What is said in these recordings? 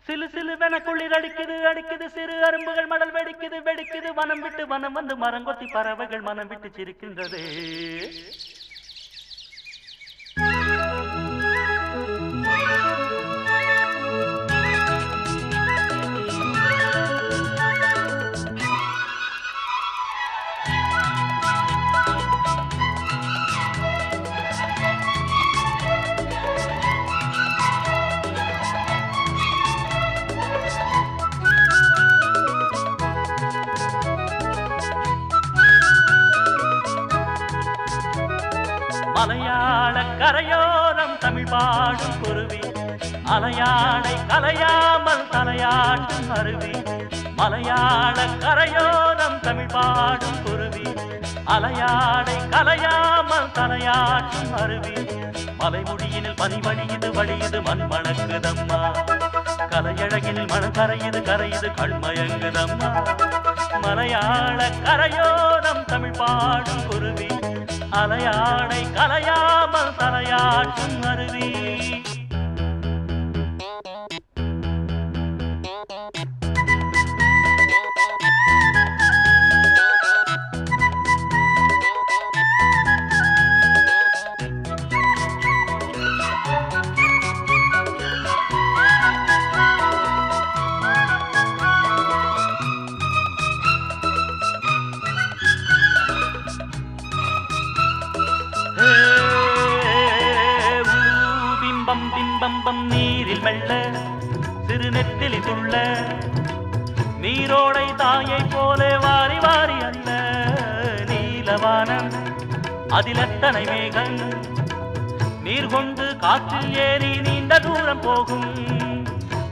சிலு சிலுவென குளிர் அடிக்குது அடிக்குது சிறு அரும்புகள் மடல் வெடிக்குது வெடிக்குது வனம் விட்டு வனம் வந்து மரங்கொத்தி பறவைகள் மனம் விட்டு சிரிக்கின்றது. மலையாள கரையோரம் தமிழ் பாடும் குருவி அலையாடை கலையாமல் தலையாட்டும் அருவி. மலையாள கரையோரம் தமிழ் பாடும் குருவி அலையாடை கலையாமல் தலையாட்டும் அருவி. மலைமுடியினில் பனி வழியுது வழியுது மண் மணக்குதம்மா. கலையழகினில் மணம் கரையுது கரையுது கண்மயங்குதம்மா. மலையாள கரையோரம் தமிழ் பாடும் குருவி அலையாடை கலையாமல் தலையாட்டும் அருவி. பிம்பம் பிம்பம்பம் நீரில் மெல்ல சிறு நெத்திலி துள்ள நீரோடை தாயை போல வாரி வாரி அல்ல. நீலவானம் அதில் எத்தனை மேகம் நீர் கொண்டு காற்றில் ஏறி நீண்ட தூரம் போகும்.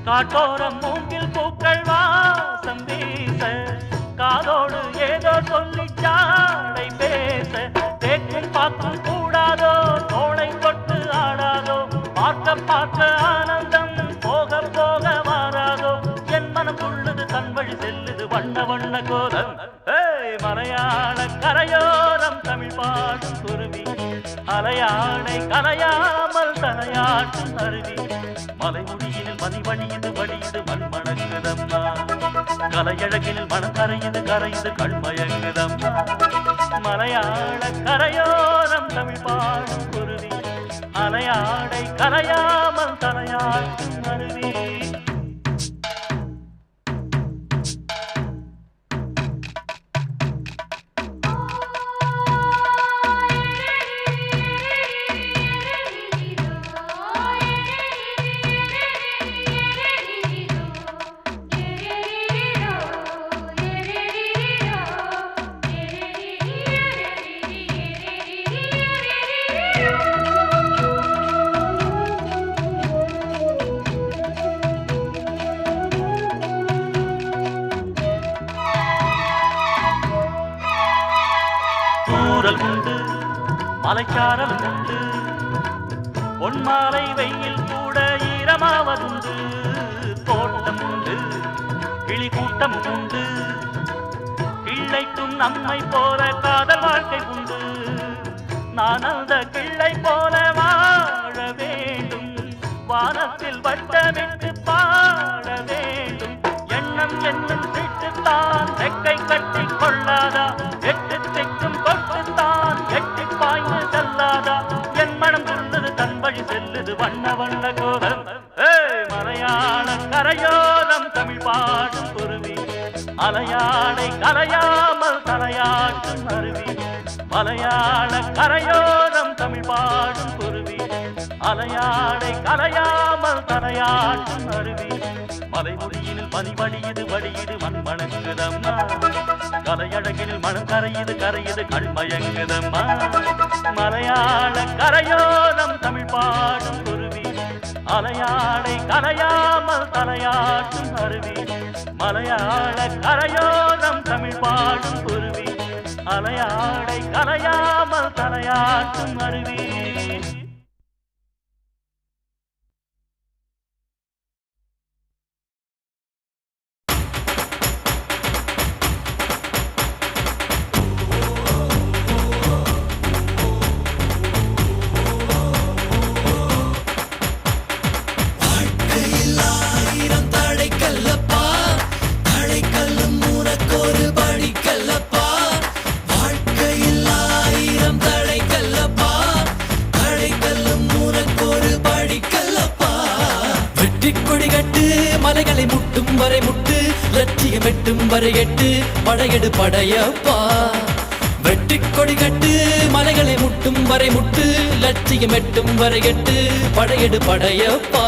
காட்டோரம் மூங்கில் பூக்கள் வாசம் வீச காதோடு ஏதோ சொல்லி சாடை பேச. தேக்கும் பார்க்கும் கூடாதோ தோளை தொட்டு ஆடாதோ பார்க்க பார்க்க ஆனந்தம் போக போக மாறாதோ. என் மனம் துள்ளுது தன் வழி செல்லுது வண்ண வண்ண கோலம். மலையாள கரையோரம் தமிழ் பாடும் குருவி அலையாடை கலையாமல் தலையாட்டும் அருவி. மலைமுடியினில் மணி வழியுது வழியுது மண் மணக்குதம்மா. கலையழகினில் மனம் கரையுது கரையுது கண்மயங்குதம்மா. மலையாள கரையோரம் தமிழ் பாடும் குருவி அலையாடை கலையாமல் தலையாட்டும் அருவி. தூரல் உண்டு மலைச்சாரல் உண்டு பொன்மாலை வெயில் கூட ஈரமாவதுண்டு. தோட்டம் உண்டு கிளி கூட்டம் உண்டு கிள்ளைக்கும் நம்மை போல காதல் வாழ்க்கை உண்டு. நான் அந்த கிள்ளை போல வாழ வேண்டும் வானத்தில் வட்டமிட்டு பாட வேண்டும். எண்ணம் என்னும் திட்டுத்தான் ரெக்கை கட்டி கொள்ளாதா எட்டு திக்கும் கொட்டுத்தான் எட்டி பாய்ந்து செல்லாதா. என் மனம் துள்ளுது தன் வழி செல்லுது வண்ண வண்ண கோலம். மலையாள கரையோரம் தமிழ் பாடும் குருவி அலையாடை கலையாமல் தலையாட்டும் அருவி. மலையாள கரையோரம் தமிழ் பாடும் குருவி அலையாடை கலையாமல் தலையாட்டும் அருவி. மலைமுடியினில் பனி வழியுது வழியுது மண் மணங்குதம்மா. கலையழகினில் மனம் கரையுது கரையுது கண்மயங்குதம்மா. மலையாள கரையோரம் தமிழ் பாடும் குருவி அலையாடை கலையாமல் தலையாட்டும் அருவி. மலையாள கரையோரம் தமிழ் பாடும் குருவி அலையாடை கலையாமல் தலையாட்டும் அருவி. ஆயிரம் வெற்றி கொடி கட்டு மலைகளை முட்டும் வரை முட்டு லட்சியம் எட்டும் வரை எட்டு படையெடு படையப்பா வெற்றி கொடி கட்டு மலைகளை முட்டும் வரை முட்டு லட்சியம் எட்டும் வரை எட்டு படையெடு படையப்பா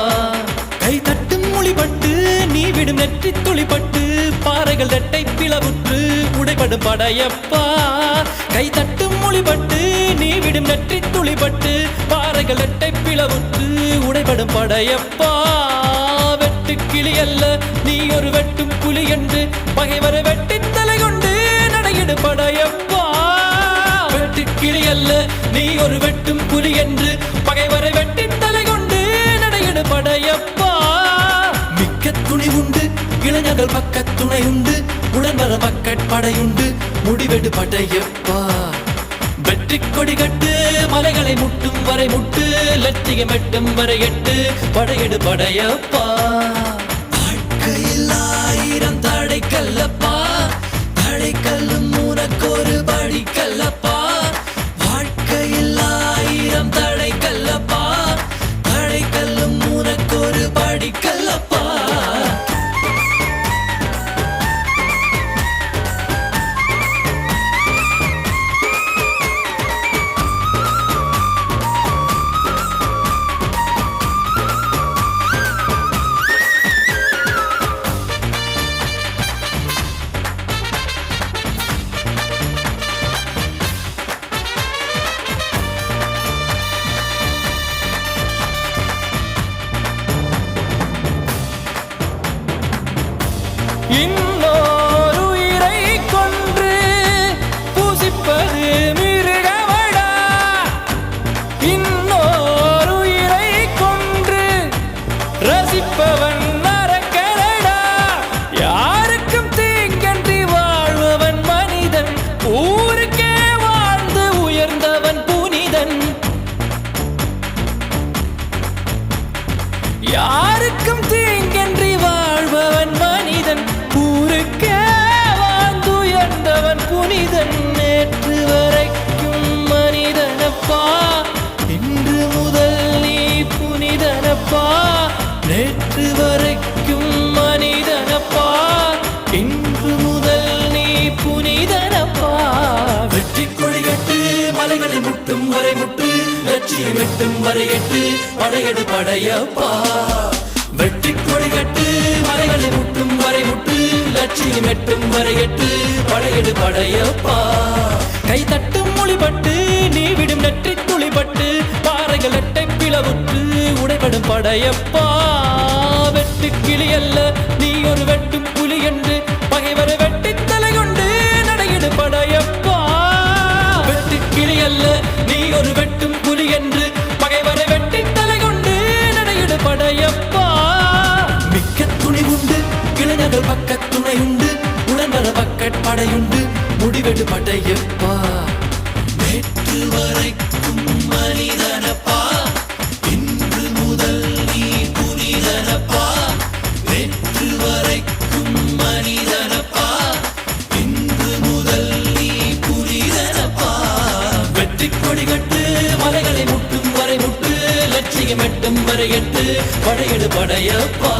கை தட்டும் மொழிபட்டு நீ விடும் நெற்றி துளிப்பட்டு பாறைகள் ரெட்டை பிளவுற்று உடைபடும் படையப்பா கை தட்டும் மொழிபட்டு நீ விடும் நெற்றி துளிப்பட்டு பாறைகள் ரெட்டை பிளவுற்று உடைபடும் படையப்பா வெட்டு கிளி அல்ல நீ ஒரு வெட்டும் புலி என்று பகைவரை வெட்டி தலை கொண்டு நடையிடு படையப்பா வெட்டு கிளி அல்ல நீ ஒரு வெட்டும் புலி என்று பகைவரை வெட்டி தலை கொண்டு நடையிடு படையப்பா மிக்க துணி உண்டு இளைஞர்கள் பக்க துணை உண்டு உடன்வர பக்கட்படையுண்டு முடிவெடு படையப்பா வெற்றி கொடி கட்டு மலைகளை முட்டும் வரை முட்டு லட்சியம் எட்டும் வரை எட்டு படையெடு படையப்பா வாழ்க்கையில் ஆயிரம் தடை கல்லப்பா தடை கல்லும் உனக்கொரு படி கல்லப்பா வாழ்க்கையில் ஆயிரம் தடை கல்லப்பா தடை கல்லும் உனக்கொரு படி கல்லப்பா இன்னொரு உயிரை கொன்று பூசிப்பது மிருகமடா இன்னொரு உயிரை கொன்று ரசிப்பவன் நரக்கரடா யாருக்கும் தீங்கன்றி வாழ்பவன் மனிதன் ஊருக்கே வாழ்ந்து உயர்ந்தவன் புனிதன் யாருக்கும் தீங்கன்றி வாழ்பவன் மனிதன் ஊருக்கே வாழ்ந்துயர்ந்தவன் புனிதன் நேற்று வரைக்கும் மனிதனப்பா இன்று முதல் நீ புனிதனப்பா நேற்று வரைக்கும் மனிதனப்பா இன்று முதல் நீ புனிதனப்பா வெற்றி கொடி கட்டு மலைகளை முட்டும் வரை முட்டு லட்சியம் எட்டும் வரை எட்டு படையெடு படையப்பா வெற்றி கொடி கட்டு மலைகளை முட்டும் வரை முட்டு லட்சியம் எட்டும் வரை எட்டு படையெடு படையப்பா கை தட்டும் மொழிபட்டு நீ விடும் நெற்றி துளிப்பட்டு பாறைகள் எட்டை பிளவுற்று உடைபடும் படையப்பா வெட்டு கிளி அல்ல நீ ஒரு வெட்டும் புலி என்று பகைவரை வெட்டி தலை கொண்டு நடையிடு படையப்பா வெட்டு கிளி அல்ல நீ ஒரு வெட்டும் புலி என்று பகைவரை வெட்டி தலை கொண்டு நடையிடு படையப்பா மிக்க துணி உண்டு இளைஞர்கள் பக்க துணை உண்டு உடன்வர பக்கட்படையுண்டு முடிவெடு படையப்பா நேற்று வரைக்கும் மனிதனப்பா இன்று முதல் நீ புனிதனப்பா நேற்று வரைக்கும் மனிதனப்பா இன்று முதல் நீ புனிதனப்பா வெற்றி கொடி கட்டு மலைகளை முட்டும் வரை முட்டு லட்சியம் எட்டும் வரை எட்டு படையெடு படையப்பா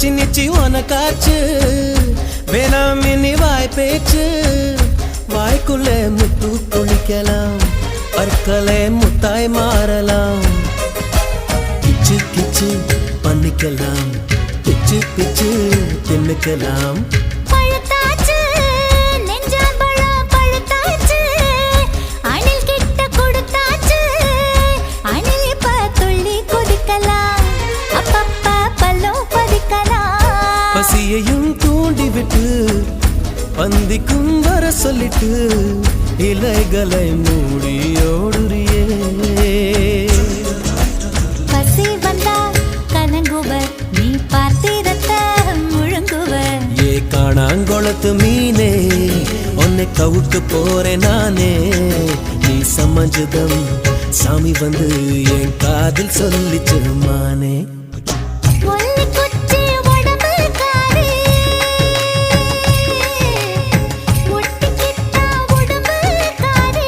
நிச்சி நிச்சி உனக்காச்சு வேணாம் இனி வாய் பேச்சு வாய்க்குள்ளே முத்து குளிக்கலாம் பற்களே முத்தாய் மாறலாம் கிச்சு கிச்சு பண்ணிக்கலாம் பிச்சு பிச்சு தின்னுக்கலாம் பழுத்தாச்சு நெஞ்சாம்பழம் பழுத்தாச்சு அணில் கிட்ட கொடுத்தாச்சு அணில் இப்ப துள்ளி குதிக்கலாம் அப்பப்பா பல்லும் பதிக்கலாம் பசியையும் தூண்டிவிட்டு பந்திக்கும் வர சொல்லிட்டு இலைகளை மூடி ஓடுறியே பசி வந்தா கலங்குவர் நீ பாத்திரத்தை முழுங்குவர் ஏ காணாங்கொளத்து மீனே உன்னை கவுக்கு போறேன் நானே நீ சமஞ்சதம் சாமி வந்து என் காதில் சொல்லிச்சு மானே ஒல்லி குச்சி உடம்புக்காரி ஒட்டிக்கிட்டா உடம்புக்காரி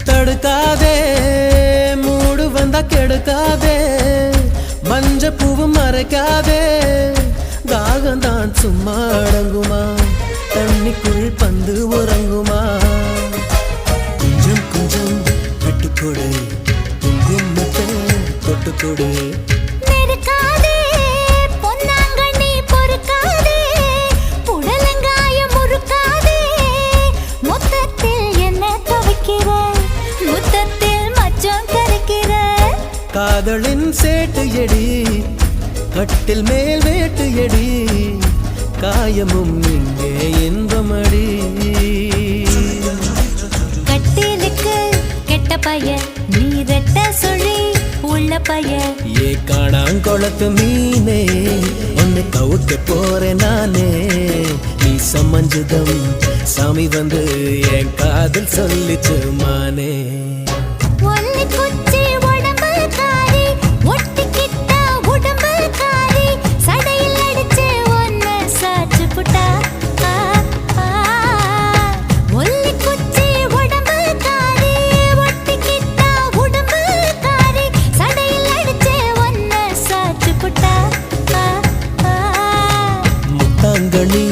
தடுக்காதே மூடு வந்தா கெடுக்காதே மஞ்ச பூவும் மறைக்காதே தாகந்தான் சும்மா அடங்குமா தண்ணிக்குள் பந்து உறங்குமா கொஞ்சம் கொஞ்சம் விட்டுக்கொடு குங்குமத்தை தொட்டுக்கொடு நெருக்காதே பொன்னாங்கண்ணி பொறுக்காதே புடலங்காயம் முறுக்காதே மொத்தத்தில் என்ன துவைக்கிற முத்தத்தில் மச்சம் கரைக்கிற காதலின் சேட்டு எடி கட்டில் மேல் வேட்டு எடி காயமும் இங்கே இன்பமடி கட்டிலுக்கு கெட்ட பைய நீ ரெட்ட சொல்லி உள்ள பைய ஏ காணாங்கொளத்து மீனே உன்னை கவுக்க போறேன் நானே நீ சமஞ்சதம் சாமி வந்து என் காதில் சொல்லிச்சு மானே ஒல்லி குச்சி உடம்புக்காரி ஒட்டிக்கிட்டா உடம்புக்காரி சடையில் அடிச்சு ஒன்னு சாச்சு புட்டா ஒல்லி குச்சி உடம்புக்காரி ஒட்டிக்கிட்டா உடம்புக்காரி சடையில் அடிச்சு ஒன்னு சாச்சு புட்டா முத்தாங்கனி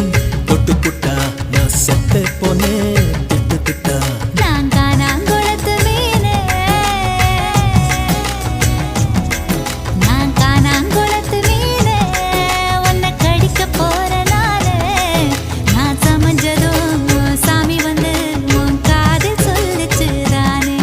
பொட்டு புட்டா நான் செத்து போனேன் திட்டு திட்டா நான் காணாங்குளத்து மீனே நான் காணாங்குளத்து மீனே உன்னை கடிக்க போற நானே நான் சமஞ்சதும் சாமி வந்து உன் காதில் சொல்லிச்சு தானே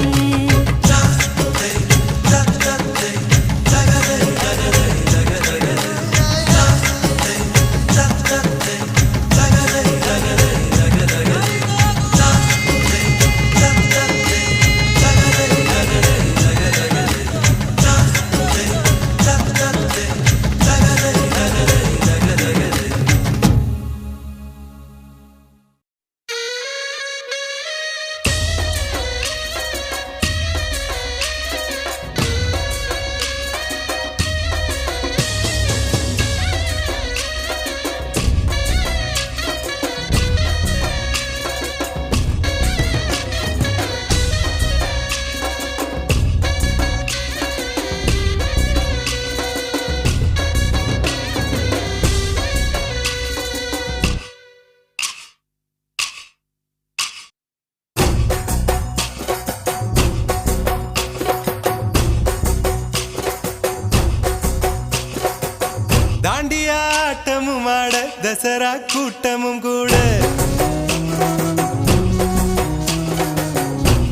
தாண்டியாட்டமும் ஆட தசரா கூட்டமும் கூட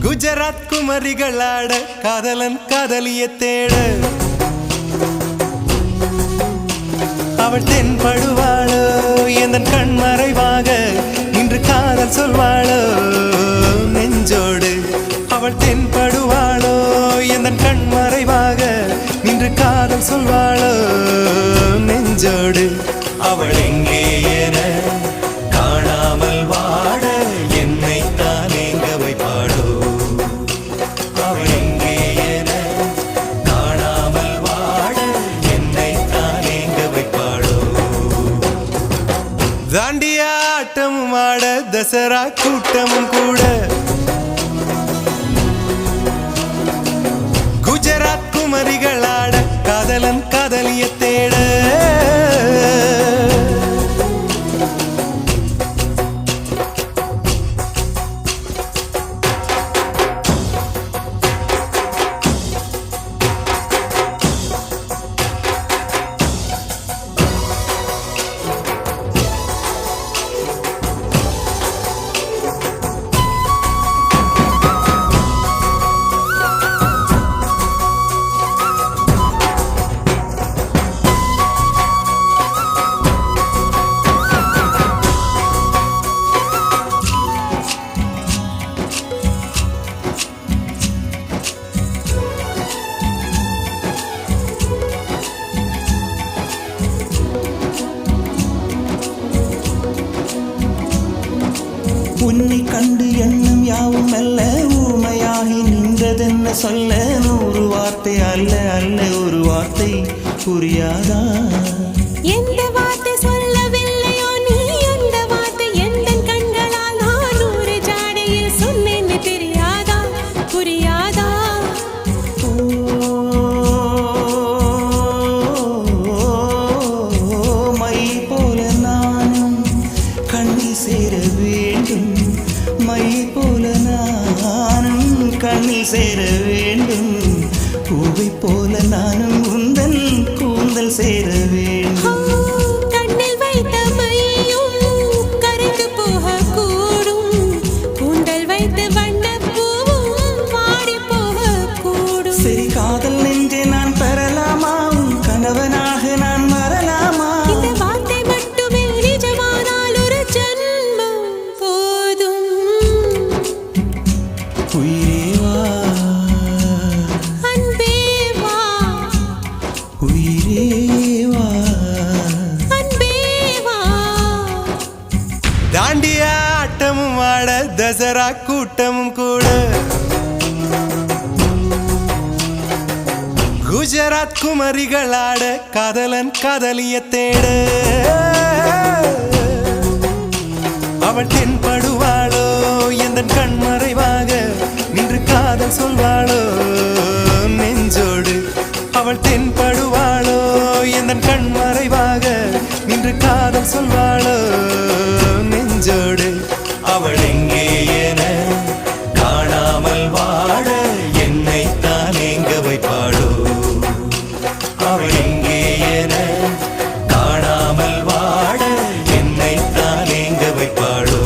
குஜராத் குமரிகளாட காதலன் காதலிய தேட அவள் தென்படுவாளோ எந்தன் கண் மறைவாக இன்று காதல் சொல்வாளோ நெஞ்சோடு அவள் தென்படுவாளோ எந்தன் கண் மறைவாக இன்று காதல் சொல்வாளோ நெஞ்சோடு அவள் எங்கே என காணாமல் வாட என்னை தான் எங்க வைப்பாளோ அவள் எங்கே என காணாமல் வாட என்னை தான் எங்க வைப்பாளோ தாண்டியா ஆட்டமும் ஆட தசரா கூட்டமும் கூட குஜராத் குமரிகளாட காதலன் காதலிய தேட உன்னை கண்டு எண்ணம் யாவும் அல்ல ஊமையாகி நின்றதென்ன சொல்ல 100 வார்த்தை அல்ல அல்ல ஒரு வார்த்தை புரியாதா எந்த வார்த்தை சொல்லவில்லையோ நீ அந்த வார்த்தை எந்த கண்களால் நான் 100 ஜாடையில் சொன்னேன்னு தெரியாதா புரியாதா மை போல நானும் கண்ணில் சேர வேண்டும் மை போல நானும் கண்ணில் சேர வேண்டும் பூவை போல நானும் உந்தன் கூந்தல் சேர வேண்டும் கண்ணில் வைத்த மையும் கரைந்து போகக்கூடும் கூந்தல் வைத்த வண்ணப்பூவும் வாடி போகக்கூடும் சரி காதல் நெஞ்சே நான் பெறலாமா உன் கணவனாக நான் வரலாமா இந்த வார்த்தை மட்டுமே நிஜமானால் ஒரு ஜன்மம் போதும் உயிரே வா அன்பே வா உயிரே வா அன்பே வா தாண்டியா ஆட்டமும் ஆட தசரா கூட்டமும் கூட குஜராத் குமரிகளாட காதலன் காதலிய தேட அவள் தென்படுவாளோ எந்தன் கண் மறைவாக நின்று காதல் சொல்வாளோ நெஞ்சோடு அவள் தென்படுவாளோ எந்தன் கண் மறைவாக நின்று காதல் சொல்வாளோ நெஞ்சோடு அவள் எங்கே என காணாமல் வாட என்னை தான் எங்க வைப்பாளோ அவள் எங்கே என காணாமல் வாட என்னை தான் எங்க வைப்பாளோ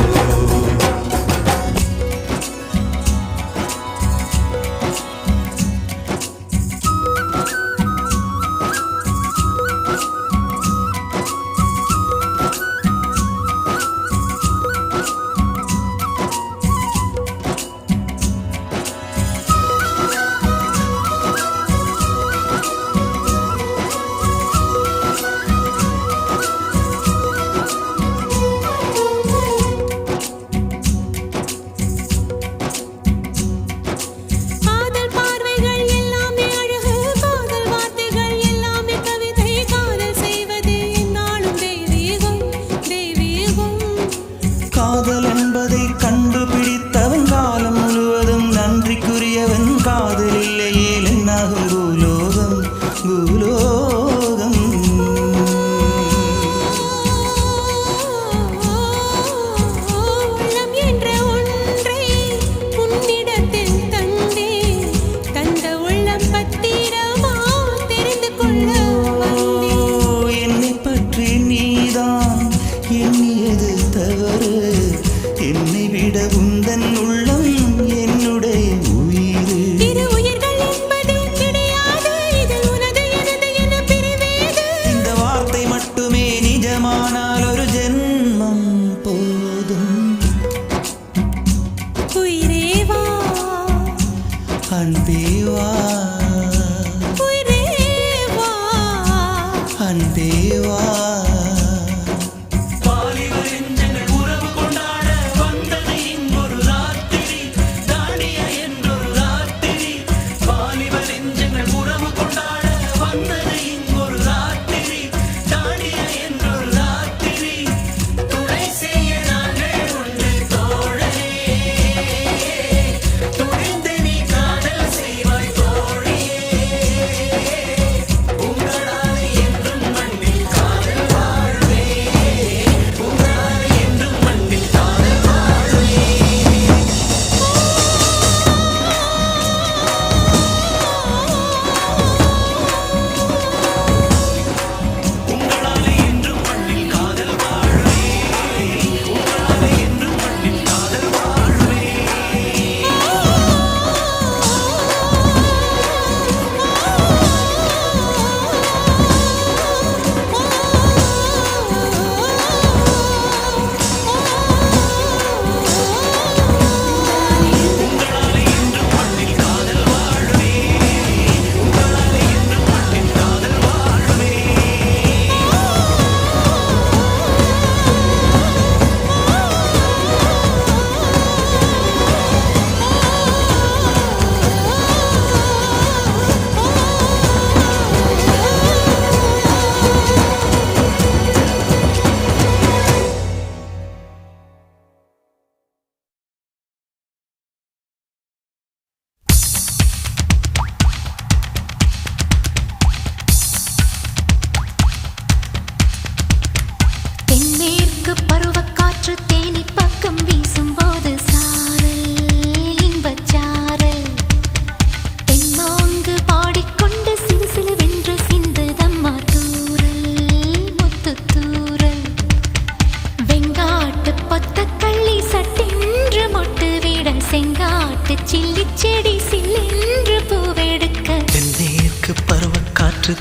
அன்பேவா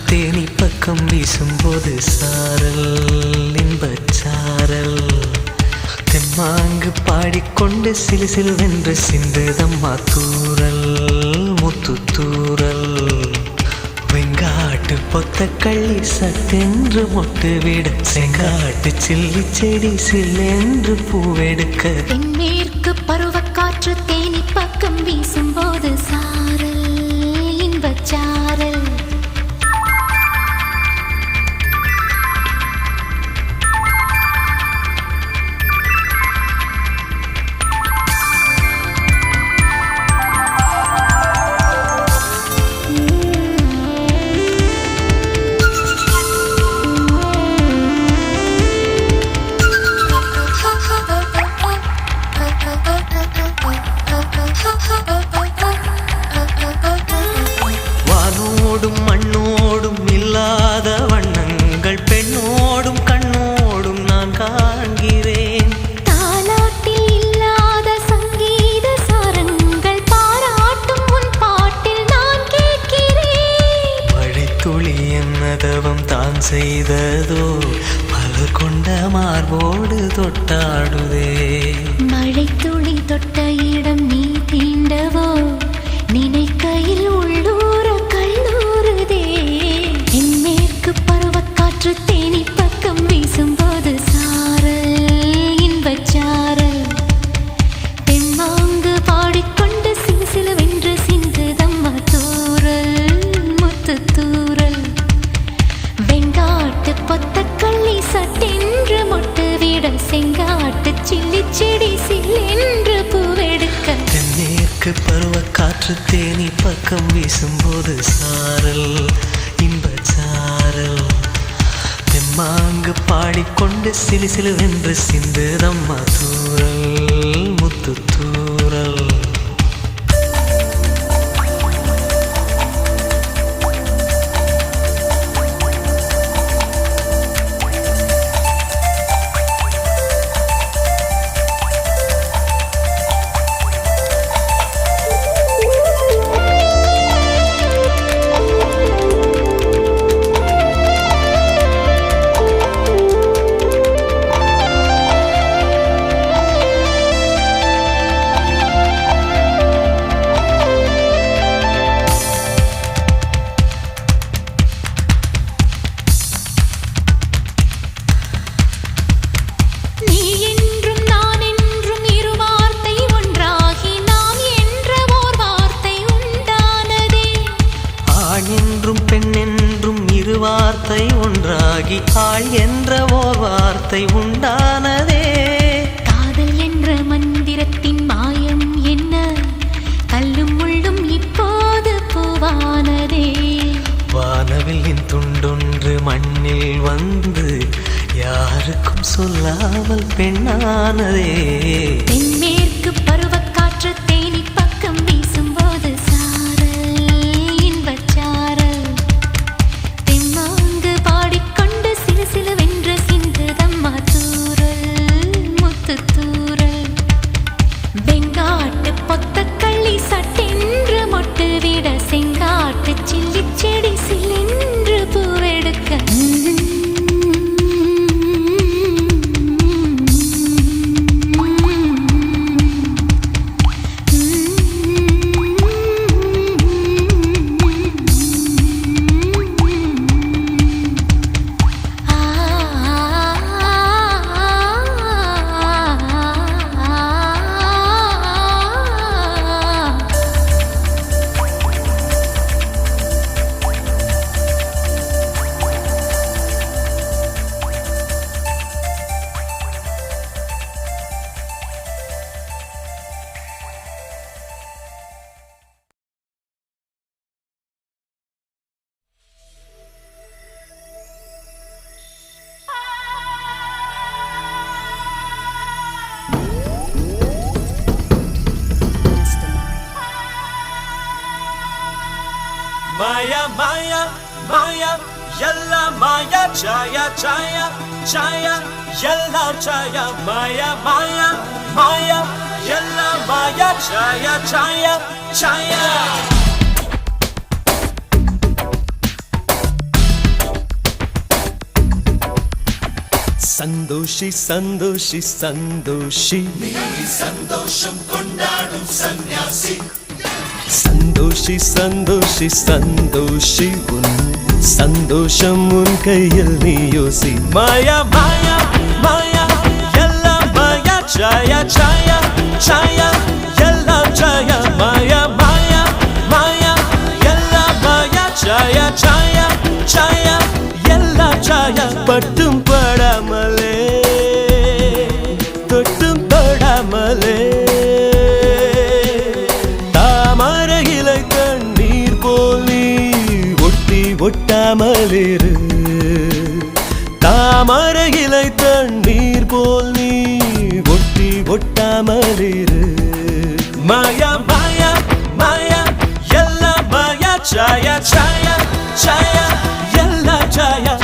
தேனி பக்கம் வீசும்போது சாரல் இன்பச்சாரல் தெம்மாங்கு பாடிக்கொண்டு சிலு சிலுவென்று சிந்துதம்மா தூரல் முத்து தூரல் வெங்காட்டு பொத்த கள்ளி சட்டென்று மொட்டு விட செங்காட்டு சில்லி செடி சில்லென்று பூவெடுக்க தென்மேற்கு பருவக்காற்று தேனி பக்கம் வீசும்போது சாரல் இன்பச்சாரல் வானோடும் மண்ணோடும் இல்லாத வண்ணங்கள் பெண்ணோடும் கண்ணோடும் நான் காண்கிறேன். தாலாட்டில் இல்லாத சங்கீத சாரங்கள் பாராட்டும் உன் பாட்டில் நான் கேட்கிறேன். மழைத்துளி என்னதவம் தான் செய்ததோ மலர் கொண்ட மார்போடு தொட்டாடுதே. மழைத்துளி தொட்ட இடம் நீ தீண்டவோ நினைக்கையில் உள்ளூர கல்லூருதே. தென்மேற்கு பருவக்காற்று தேனி பக்கம் வீசும்போது சாரல் இன்பச்சாரல் தெம்மாங்கு பாடிக்கொண்டு சிலு சிலுவென்று சிந்துதம்மா தூரல் முத்து தூரல் வெங்காட்டு பொத்த கள்ளி சட்டென்று மொட்டு விட செங்காட்டு சில்லி செடி சில்லென்று பூவெடுக்க தென்மேற்கு பருவக்காற்று தேனி பக்கம் வீசும்போது சாரல் இன்பச்சாரல் தெம்மாங்கு பாடிக்கொண்டு சிலு சிலுவென்று சிந்துதம்மா தூரல் முத்து தூரல் வார்த்தை ஒன்றாகி ஆள் என்ற ஓர் வார்த்தை உண்டானதே. காதல் என்ற மந்திரத்தின் மாயம் என்ன, கல்லும் முள்ளும் இப்போது பூவானதே. வானவில்லின் துண்டொன்று மண்ணில் வந்து யாருக்கும் சொல்லாமல் பெண்ணானதே. தென்மேற்கு பருவக்காற்று தேனி பக்கம் வீசும்போது சாரல் இன்பச்சாரல் தெம்மாங்கு பாடிக்கொண்டு சிறு சிலுவென்று சிந்துதம்மா தூரல் முத்து தூரல். வெங்காட்டு பொத்தக்கள்ளி சட்டென்று மொட்டு விட செங்காட்டு சில்லி செடி சில்லென்று பூவெடுக்க. Maya, Maya, Maya, Yalla Maya, Chaya, Chaya, Chaya, Yalla Chaya, Maya, Maya, Maya, Yalla Maya, Chaya, Chaya, Chaya. Santoshi Santoshi Santoshi நீ சந்தோஷம் கொண்டாடும் சன்னியாசி. சந்தோஷி சந்தோஷி சந்தோஷி உன் சந்தோஷம் உன் கையில் நீ யோசி. மாயா மாயா மாயா எல்லாம் மாயா சாயா சாயா சாயா எல்லாம் சாயா. மாயா மாயா மாயா எல்லாம் மாயா சாயா சாயா சாயா எல்லாம் சாயா. பட்டும் படாமலே தொட்டும் தொடாமலே ஒட்டாமலிரு. தாமரை இலை தண்ணீர் போல் நீ ஒட்டி ஒட்டாமலிரு. மாயா மாயா மாயா எல்லாம் மாயா சாயா சாயா சாயா எல்லாம் சாயா.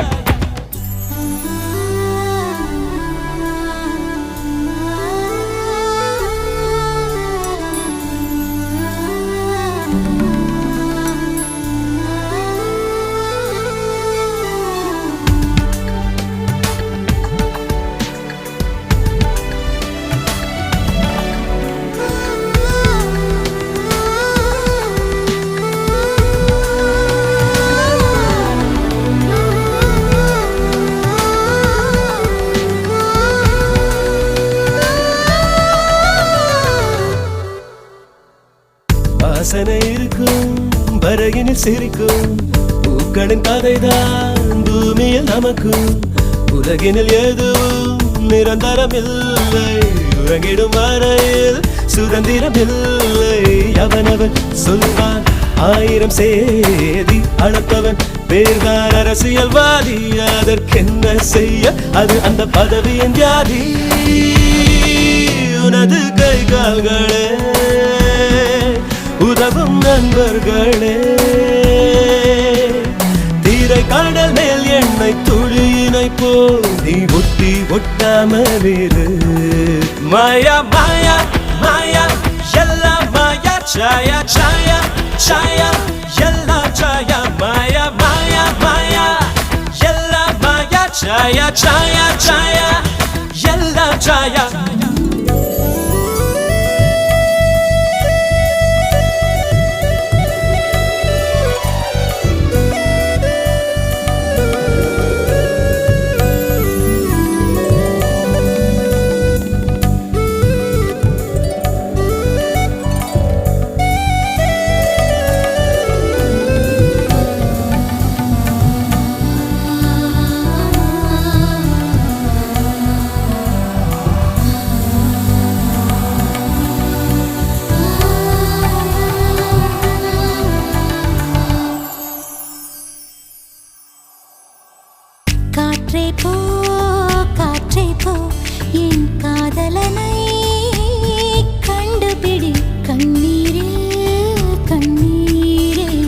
வாசனை இருக்கும் வரையினில் சிரிக்கும் பூக்களின் கதைதான் பூமியில் நமக்கும். உலகினில் எதுவும் நிரந்தரம் இல்லை, உறங்கிடும் வரையில் சுதந்திரம் இல்லை. அவனவன் சொல்வான் ஆயிரம் சேதி, அளப்பவன் பேர்தான் அரசியல்வாதி. அதற்கென்ன செய்ய, அது அந்த பதவியின் வியாதி. உனது கை கால்களே உதவும் நண்பர்களே, தீரை கடல் மேல் எண்ணெய் துளியினை போல் நீ ஒட்டி ஒட்டாமலிரு. மாயா மாயா மாயா எல்லாம் மாயா சாயா சாயா சாயா எல்லாம் சாயா. மாயா மாயா மாயா எல்லாம் மாயா சாயா சாயா சாயா எல்லாம் சாயா. காற்றே போ காற்றே போ என் காதலனை கண்டுபிடி கண்ணீரில் கண்ணீரில்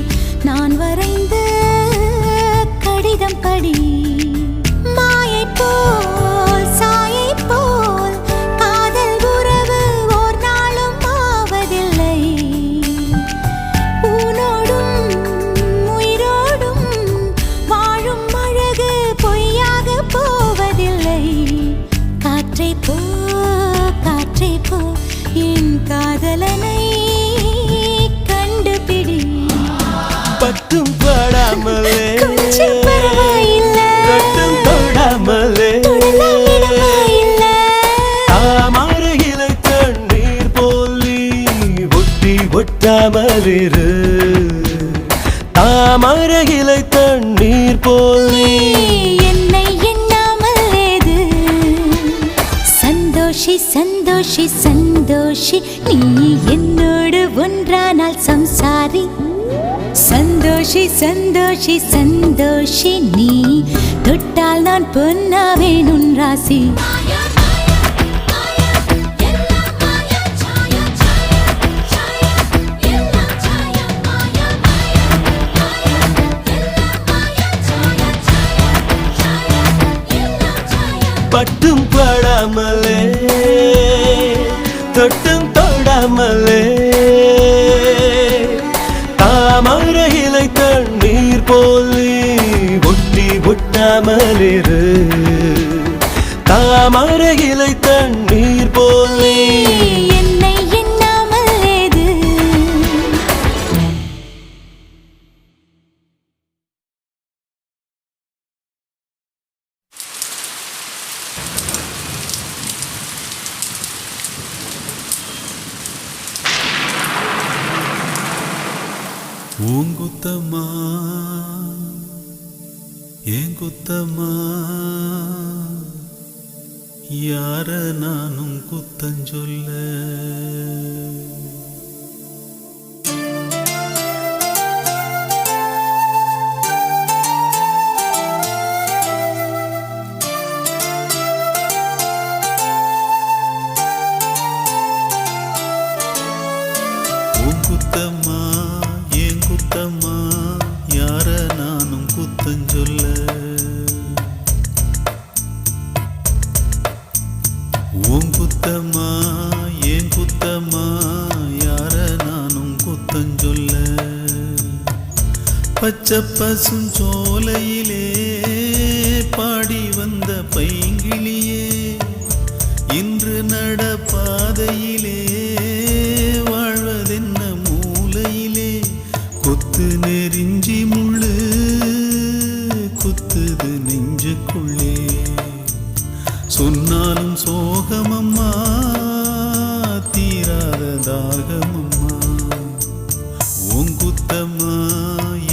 நான் வரைந்த கடிதம் படி மாயை போல் சாயை போல் காதல் உறவு ஓர் நாளும் ஆவதில்லை ஊனோடும் உயிரோடும் வாழும் அழகு பொய்யாக போவதில்லை காற்றே போ என் காதலனை கண்டுபிடி பட்டும் படாமலே கொஞ்சம் பரவாயில்லை தொட்டும் தொடாமலே தாமரையிலை தண்ணீர் போல் நீ ஒட்டி ஒட்டாமலிரு தாமரையிலை தண்ணீர் போல் நீ என்னை எண்ணாமல் ஏது சந்தோஷி சந்தோஷி சந்தோஷி நீ என்னோடு ஒன்றானால் சம்சாரி சந்தோஷி சந்தோஷி சந்தோஷி நீ தொட்டால் நான் பொன்னாவேன் உன் ராசி பட்டும் படாமலே தொட்டும் தொடாமலே தாமரையிலை தண்ணீர் போல் நீ ஒட்டி ஒட்டாமலிரு தாமரையிலை தண்ணீர் போல் நீ என்னை எண்ணாமல் ஏது பூங்குத்தம்மா ஏன் குத்தம்மா யார நானும் குத்தஞ்சொல்ல பூங்குத்தம்மா ஏன் குத்தம்மா யார நானும் குத்தஞ்சொல்ல உன் குத்தம்மா ஏன் குத்தம்மா யார நானும் குத்தஞ்சொல்ல பச்சை பசும் சோலையிலே பாடி வந்த பைங்கிளியே இன்று நடப்பாதையிலே வாழ்வதென்ன மூலையிலே கொத்து நெறிஞ்சி முள்ளு குத்துது நெஞ்சுக்குள்ளே சொன்னாலும் சோகமம்மா தீராத தாகமம்மா உன் குத்தம்மா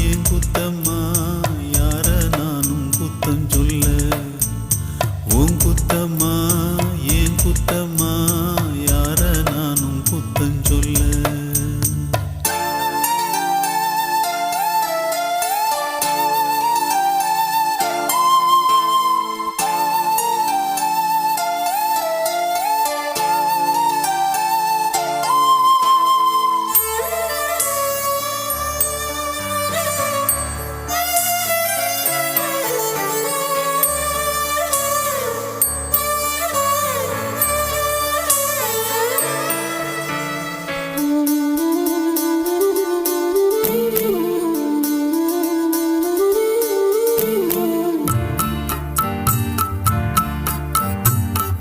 ஏன் குத்தம்மா யார நானும் குத்தம் சொல்ல உன் குத்தம்மா ஏன் குத்தம்மா யார நானும் குத்தம் சொல்ல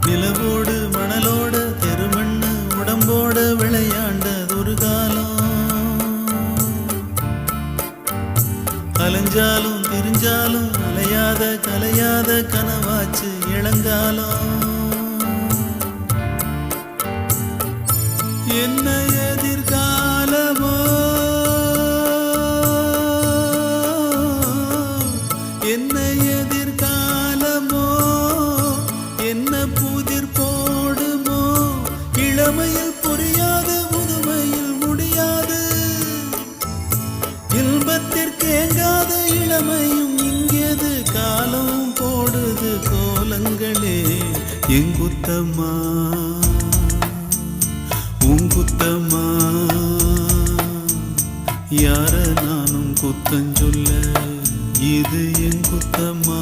நிலவோடு மணலோட தெருமண்ணு உடம்போட விளையாண்டதொரு காலம் அலைஞ்சாலும் திரிஞ்சாலும் அலையாத கலையாத கனவாச்சு இளங்காலம் என்ன எதிர்காலமோ என்ன எதிர்காலமோ என்ன புதிர் போடுமோ இளமையில் புரியாது முதுமையில் முடியாது இன்பத்திற்கு ஏங்காத இளமையும் இங்கேது காலம் போட எங்குத்தம்மா உங்குத்தம்மா யார நானும் குத்தஞ்சொல்ல இது எங்குத்தம்மா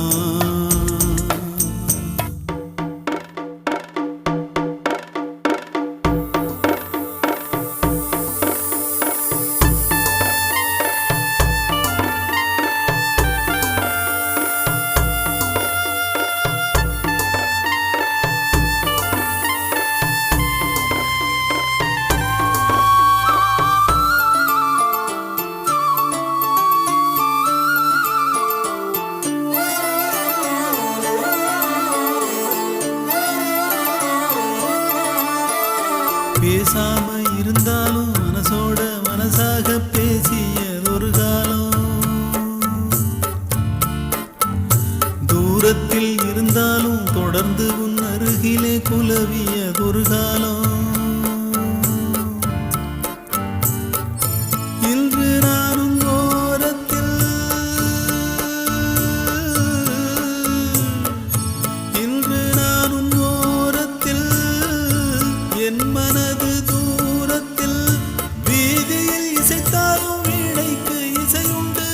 பேசாம இருந்தாலும் மனசோட மனசாக பேசியதொரு காலம் தூரத்தில் இருந்தாலும் தொடர்ந்து உன் அருகிலே குலவியதொரு காலம் இன்று நானும் ஓரத்தில் இன்று நானும் ஓரத்தில் என் மனது தூரத்தில் வீதியில் இசைத்தாலும் வீணைக்கு இசையுண்டு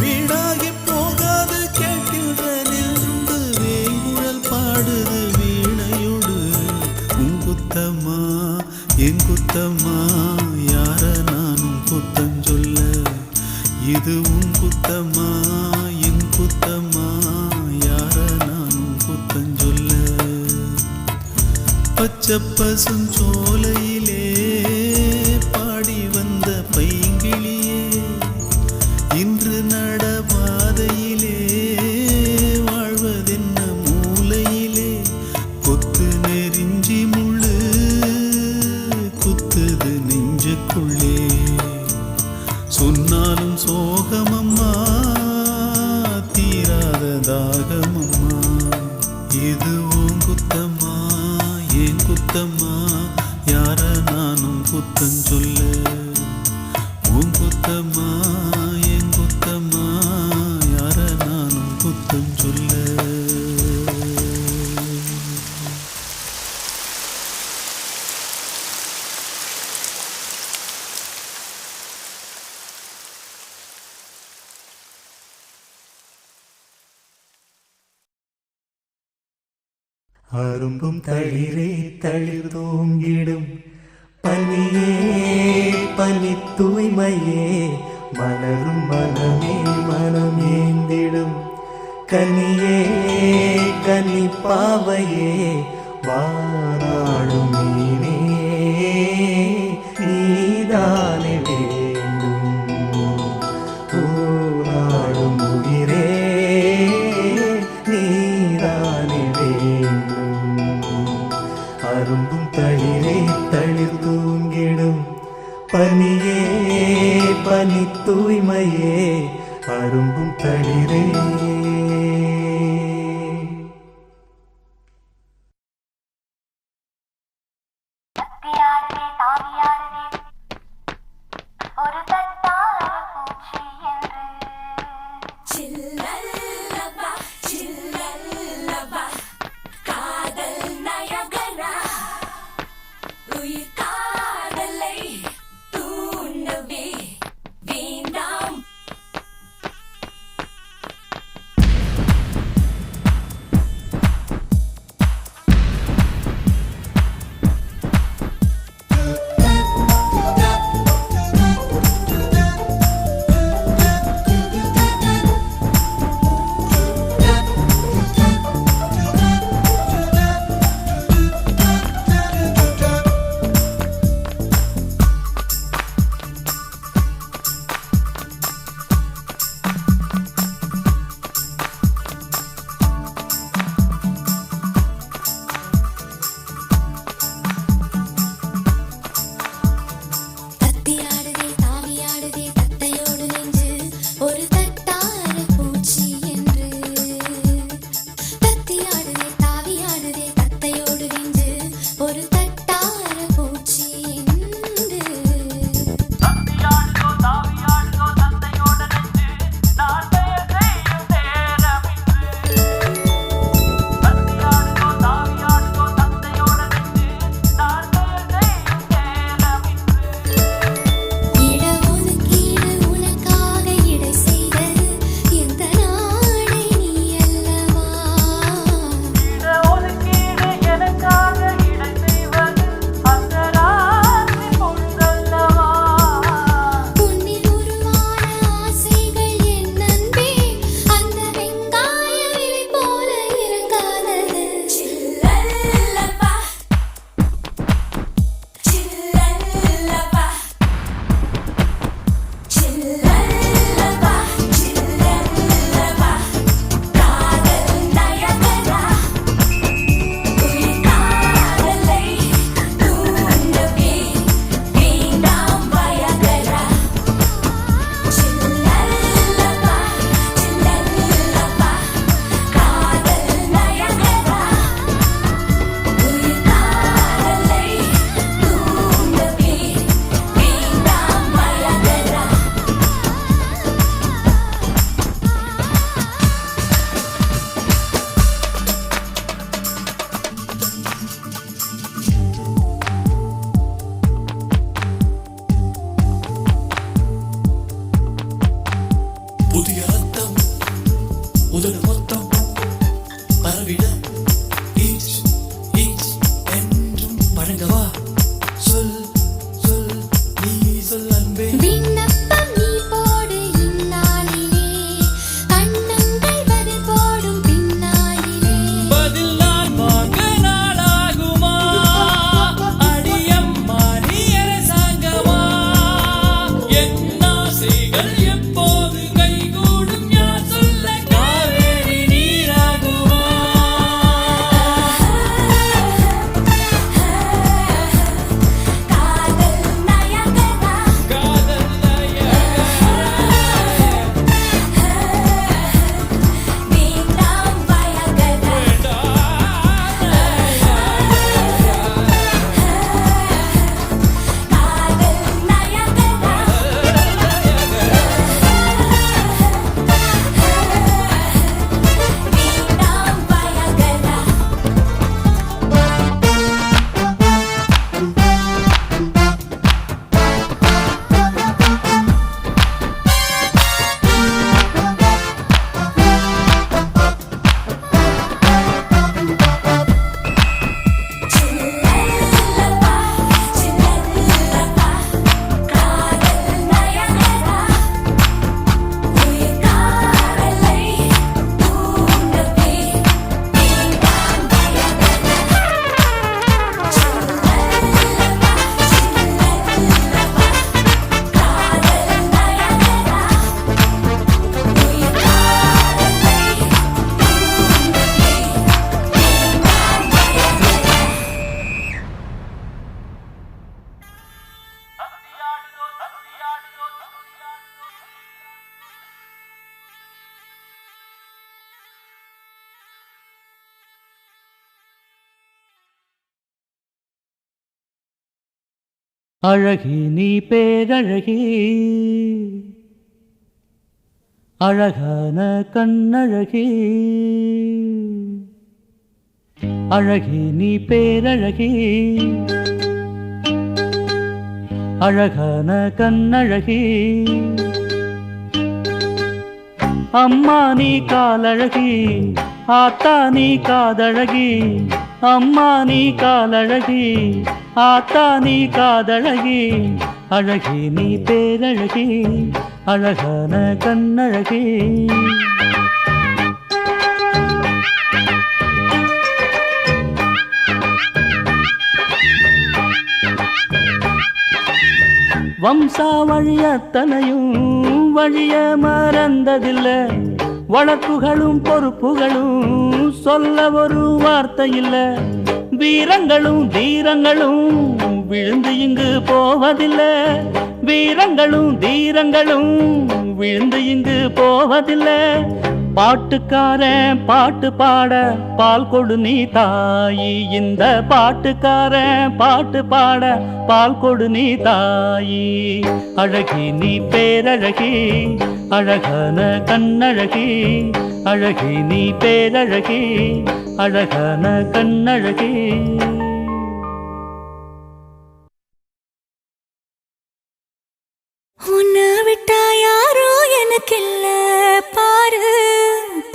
வீணாகி போகாது கேட்கின்ற நின்று வேங்குழல் பாடுது வீணையோடு உங்குத்தம்மா எங்குத்தம்மா யார நானும் குத்தஞ்சொல்ல இது உங்குத்தம்மா எங்குத்தம்மா யார நானும் குத்தஞ்சொல்ல பச்சை பசுஞ்சோலையிலே பாடி வந்த பைங்கிளியே இன்று நடபாதையிலே வாழ்வதென்ன மூலையிலே கொத்து நெறிஞ்சி முள்ளு குத்துது நெஞ்சுக்குள்ளே சொன்னாலும் சோகமம்மா தீராத தாகமம்மா இது உங்குத்தம்மா ஏன் குத்தம்மா யார நானும் குத்தஞ்சொல்ல உன் குத்தம்மா என் குத்தம்மா யார நானும் குத்தஞ்சொல்ல அரும்பும் தளிரே தளிர் தூங்கிடும் பனியே பனி தூய்மையே மலரும் மனமே மனமேந்திடும் கனியே கனி பாவையே வாராடும் மீனே நீதானே வேண்டும் ஊராடும் உயிரே நீதானே வேண்டும் அரும்பும் தளிரே தளிர் தூங்கிடும் பனியே பனி தூய்மையே அரும்பும் தளிரே உதடு மொத்தம் பரவிட ஈச் ஈச் என்றும் வழங்கவா சொல் சொல் நீ சொல் அன்பே விண்ணப்பம் நீ போடு இந்நாளிலே கண்ணங்கள் பதில் போடும் பின்னாளிலே பதில் நான் வாங்க நாளாகுமா அடியம்மா நீ அரசாங்கமா என் ஆசைகள் எப்போது கைகூடும் யார் சொல்ல காவேரி நீராகுமா காதல் நயகரா காதல் வேண்டாம் பயகரா காதல் நயகரா வேண்டாம் பயகரா சில்லல்லப்பா சில்லல்லப்பா காதல் நயகரா உயிர் காதலை தூண்டவே வேண்டாம் பயகரா சில்லல்லப்பா சில்லல்லப்பா காதல் நயகரா உயிர் காதலை தூண்டவே வேண்டாம் பயகரா அழகி நீ பேரழகி அழகான கண்ணழகி அழகி நீ பேரழகி அழகான கண்ணழகி அம்மா நீ காலழகி ஆத்தா நீ காதழகி அம்மா நீ காலழகி ஆத்தா நீ காதழகி அழகி நீ பேரழகி அழகான கண்ணழகி வம்சாவழியத்தனையும் வழிய மறந்ததில்ல வழக்குகளும் பொறுப்புகளும் சொல்ல ஒரு வார்த்தை இல்ல வீரங்களும் தீரங்களும் விழுந்து இங்கு போவதில்லை வீரங்களும் தீரங்களும் விழுந்து இங்கு போவதில்லை பாட்டுக்காரன் பாட்டு பாட பால் கொடு நீ தாயி இந்த பாட்டுக்காரன் பாட்டு பாட பால் கொடு நீ தாயி அழகி நீ பேரழகி அழகான கண்ணழகி அழகி நீ பேரழகி அழகான கண்ணழகி உன்னை விட்டா யாரோ எனக்கில்ல பாரு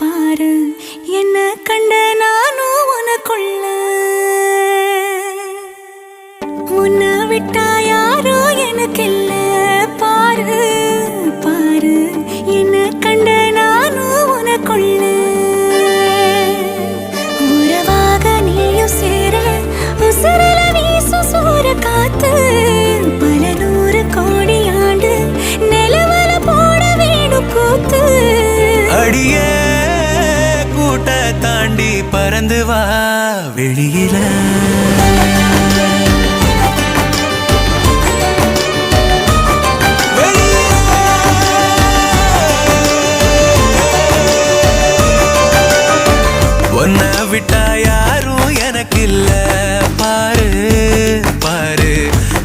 பாரு என்ன கண்ட நானும் உனக்குள்ள உன்னை விட்டா யாரோ எனக்கில்ல பாரு பாரு என்ன கண்ட நானும் உனக்குள்ள உறவாக நீயும் சேர உசுரல வீசு சூற காத்து பல நூறு கோடி ஆண்டு நிலவல போட வேணும் கூத்து அடியே கூட்ட தாண்டி பறந்து வா வெளியில உன்னை விட்டா யாரும் எனக்கு இல்ல பாரு பாரு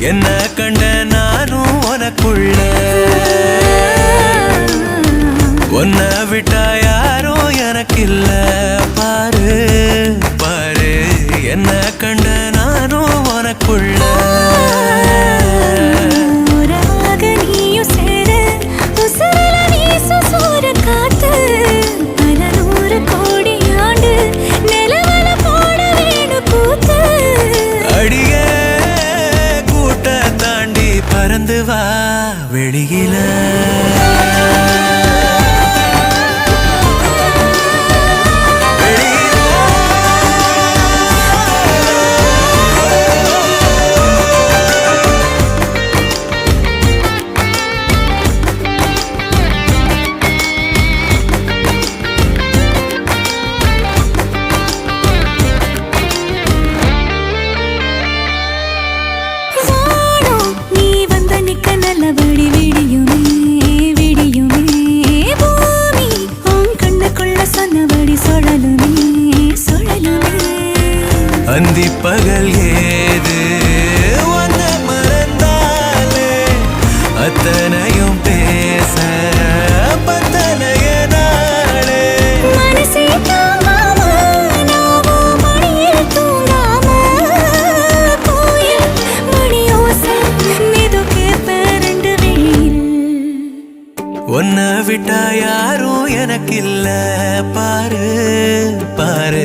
என்ன கண்ட நானும் உனக்குள்ள உன்னை விட்டா யாரும் எனக்கு இல்ல பாரு பாரு என்ன கண்ட நானும் உனக்குள்ள உறவாக நீயும் சேர உசுரல வீசு சூற காத்து பல சொன்னபடி சுழலுமே சுழலுமே அந்தி பகல் ஏது ஒன்ன மறந்தாலே அத்தனையும் பேச பத்தனைய நாளே மனசே தாங்காம நாவோ மணியில் தூங்காம கோயில் மணியோசை மெதுக்கே பேரண்டு வெளியில் உன்னை விட்டா யாரும் எனக்கு இல்ல பாரு பாரு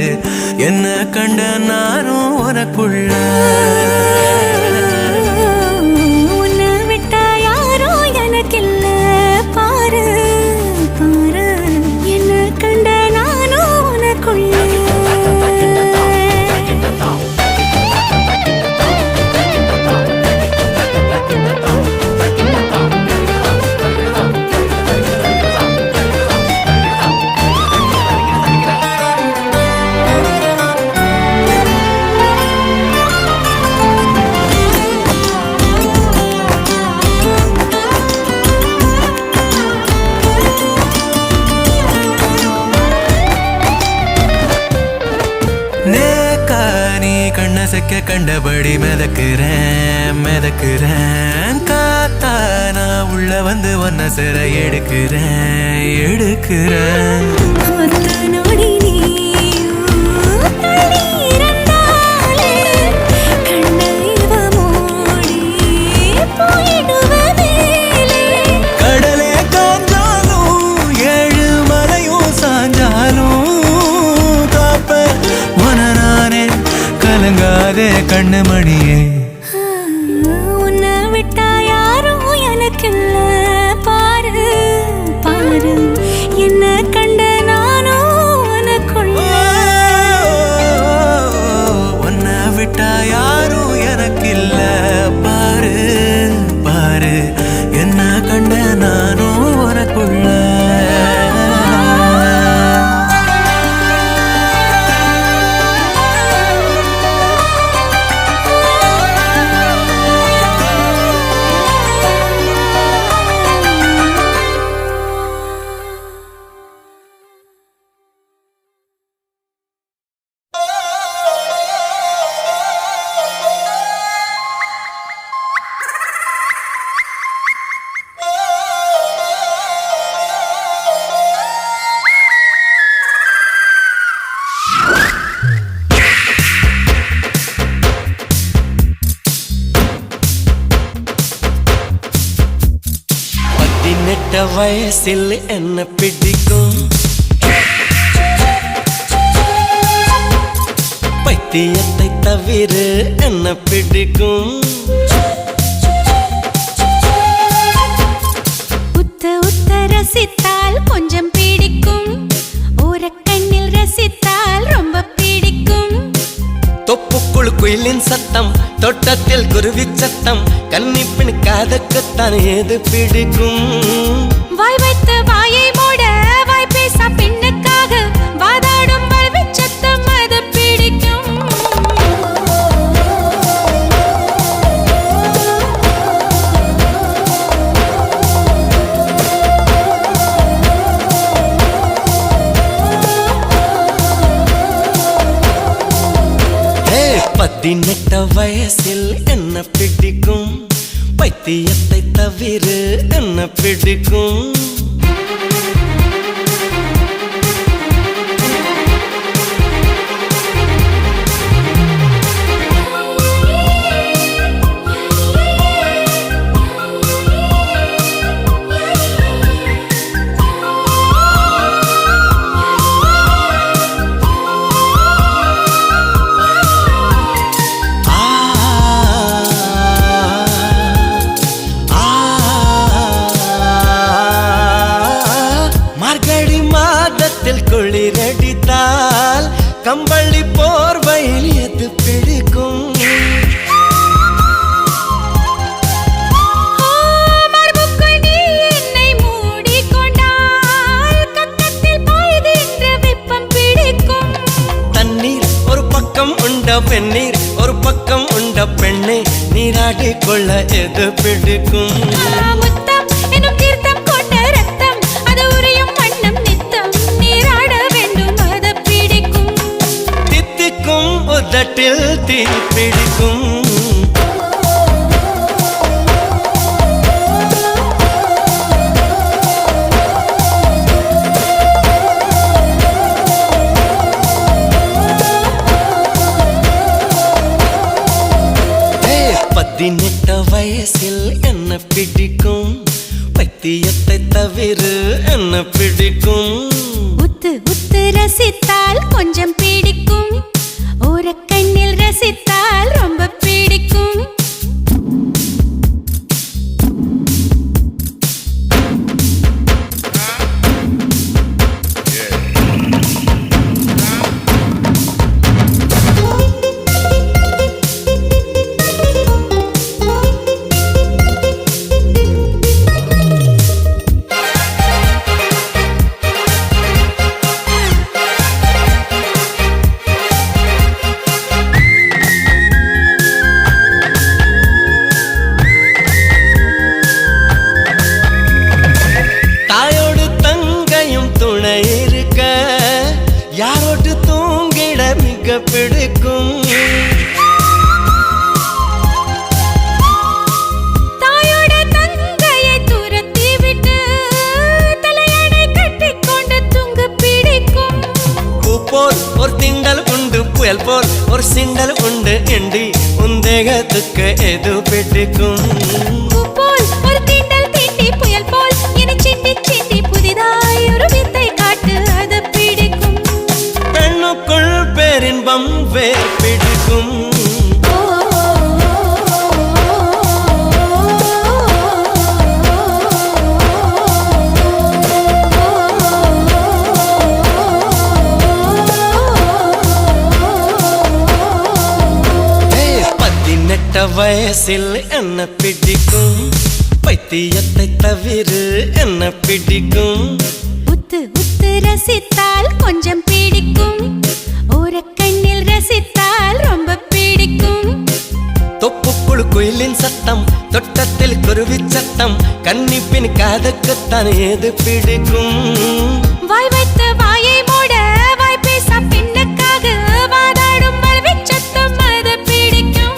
என்ன கண்ட நானும் உனக்குள்ள உன்னை விட்டா யாரோ எனக்கில்ல பாரு பாரு என்ன கண்ட நானும் உனக்குள்ள கண்ணசக்க கண்டபடி மிதக்குறேன் காத்தா நான் உள்ள வந்து ஒன்ன சிற எடுக்கிறேன் ஒத்த நொடி நீயும் தள்ளி இருந்தாலே கண்ணை இவ மூடி போயிடுவ மேலே கடலே காஞ்சாலும் ஏழு மலையும் சாஞ்சாலும் காப்ப மனநானே கலங்காதே கண்ணு மணியே உன்னை விட்டா யாரும் எனக்கில்ல பாரு பாரு என்ன கண்ட நானும் உனக்குள்ள உன்னை விட்டா யாரும் எனக்கு இல்ல பாரு பாரு என்ன கண்ட நானும் உனக்குள்ள வயசில் என்ன பிடிக்கும் பைத்தியத்தை தவிர என்ன பிடிக்கும் உத்த உத்த ரசித்தால் கொஞ்சம் பிடிக்கும் ஓரக்கண்ணில் ரசித்தால் ரொம்ப பிடிக்கும் தொப்புக்குள் குயிலின் சத்தம் தோட்டத்தில் குருவி சத்தம் கன்னிப்பின் காதக்கத்தான் ஏது பிடிக்கும் வாய் வைத்த வாயை மூட வாய் பேச பெண்ணுக்காக வாதாடும் வல்வி சத்தம் அது பிடிக்கும் பதினெட்ட வயசில் என்ன பிடிக்கும் பைத்தியத்தை தவிர என்ன பிடிக்கும் குளிரடித்தால் கம்பளி போர்வையில் எது பிடிக்கும் தண்ணீர் ஒரு பக்கம் உண்ட பெண்ணீர் ஒரு பக்கம் உண்ட பெண்ணே நீராடி கொள்ள எது பிடிக்கும் முத்தம் என்னும் தீர்த்தம் கொண்ட ரத்தம் அது உரியும் வண்ணம் நித்தம் நீராட வேண்டும் உதட்டில் தீ பிடிக்கும். பதினெட்டு வயசில் என்ன பிடிக்கும், பைத்தியத்தை தவிர என்ன பிடிக்கும். உத்து உத்து ரசித்தால் கொஞ்சம் பிடிக்கும், ஓரக்கண்ணில் ரசித்தால் ரொம்ப பிடிக்கும். தாயோடு தங்கையும் துணை இருக்க யாரோடு தூங்கிட மிக பிடிக்கும். தாயோட தங்கையை துரத்தி விட்டு தலையணை கட்டிக்கொண்டு தூங்க பிடிக்கும். பூ போல் ஒரு திண்டல் உண்டு, புயல் போல் ஒரு சிண்டல் உண்டு, எண்டி உந்தேகத்துக்கு எது பிடிக்கும். பூ போல் ஒரு தீண்டல் தீண்டி புயல் போல் என சிண்டி சிண்டி புதிதாய் ஒரு வித்தை காட்டு அது பிடிக்கும். பெண்ணுக்குள் பேரின்பம் வேர் பிடிக்கும். பதினெட்டு வயசில் என்ன பிடிக்கும், பைத்தியத்தை தவிர என்ன பிடிக்கும். உத்து உத்து ரசித்தால் கொஞ்சம் பிடிக்கும், ஓரக்கண்ணில் ரசித்தால் ரொம்ப பிடிக்கும். தொப்புக்குழு குயிலின் சத்தம், தொட்டத்தில் குருவி சத்தம், கன்னிப்பின் காதுக்குத்தான் ஏது பிடிக்கும். வாய் வைத்து வாயை மூட வாய் பேச பெண்ணுக்காக வாதாடும் மழவிச் சத்தம் அது பிடிக்கும்.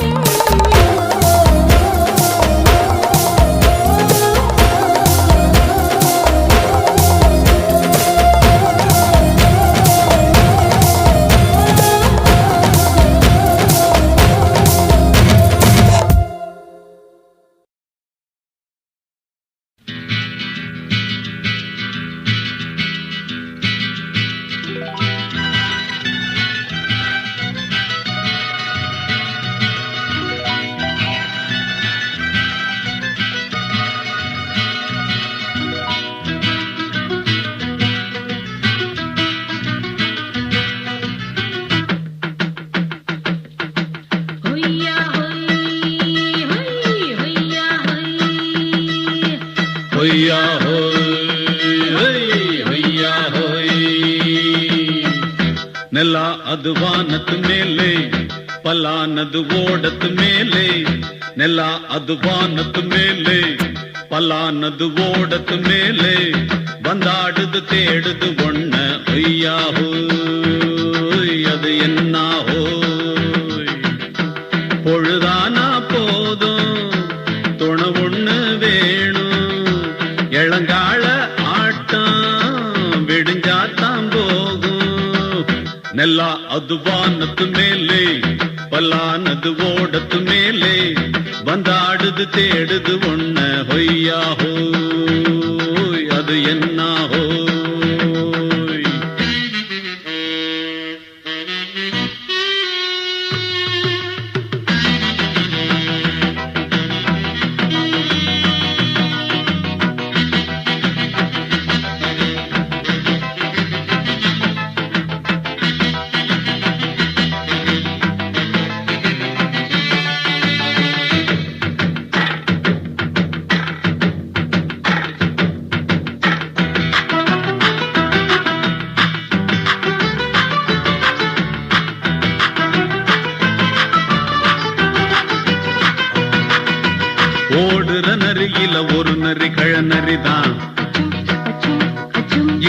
ಹೊಯ್ಯಾ ಹೋಯ್ ಹೊಯ್ಯಾ ಹೋಯ್. ನೆಲ ಅದು ವಾನದ ಮೇಲೆ, ಪಲಾನದು ಓಡದ ಮೇಲೆ. ನೆಲ ಅದು ವಾನದ ಮೇಲೆ, ಪಲಾನದು ಓಡದ ಮೇಲೆ. ಬಂದಾಡುದು தேடுது ஒண்ண ಹೊಯ್ಯಾ ಹೋಯ್ அது என்ன ಹೋಯ್. பொழுதானா போதும் துணை ஒண்ணு வேணும், இளங்கால ஆட்டம் விடிஞ்சாத்தான் போகும். நெல்லா அது வானத்து மேலே, பலானது ஓடத்து மேலே. வந்தாடுது தேடுது ஒண்ண ಹೊಯ್ಯಾ ಹೋಯ್ அது என்ன ಹೋಯ್. ஓடுற நரியில ஒரு நரி கழநரிதான்,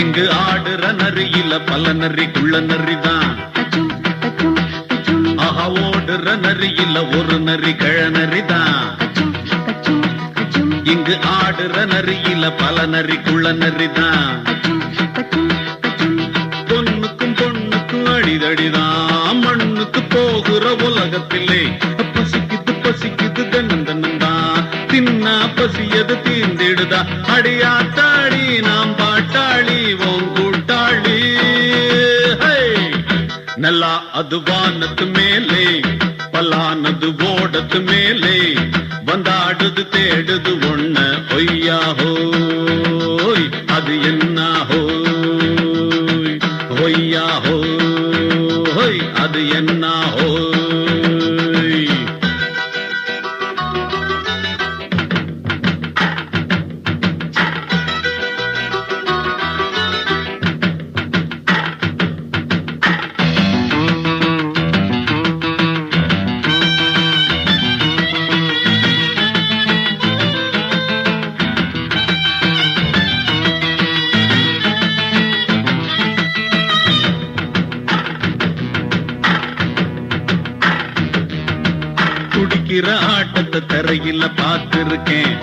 இங்கு ஆடுற நரியில பல நரி குள்ள நரிதான். ஆஹா ஆஹா ஓடுற நரியில ஒரு நரி கிழநரிதான். இங்கு ஆடுற நரியில பல நரி குள்ள நரிதான். பொண்ணுக்கும் பொண்ணுக்கும் அடிதடிதான். மண்ணுக்கு போகிற உலகத்திலே பசிக்குது பசிக்குது தன்னன் தன்னந்தான். தின்னா பசியது தீர்ந்திடுதா. அடியாத்தாடி நாம் பாட்டாளி உன் கூட்டாளி. நல்லா அது வானத்து மேலே பலானது ஓடத்து மேலே வந்தாடுது தேடுது ஒண்ண ஒய்யா ஹோய் அது என்ன ஹோய் ஒய்யா ஹோய் அது என்ன ஹோய். ஆட்டத்தை தரையில பார்த்திருக்கேன்.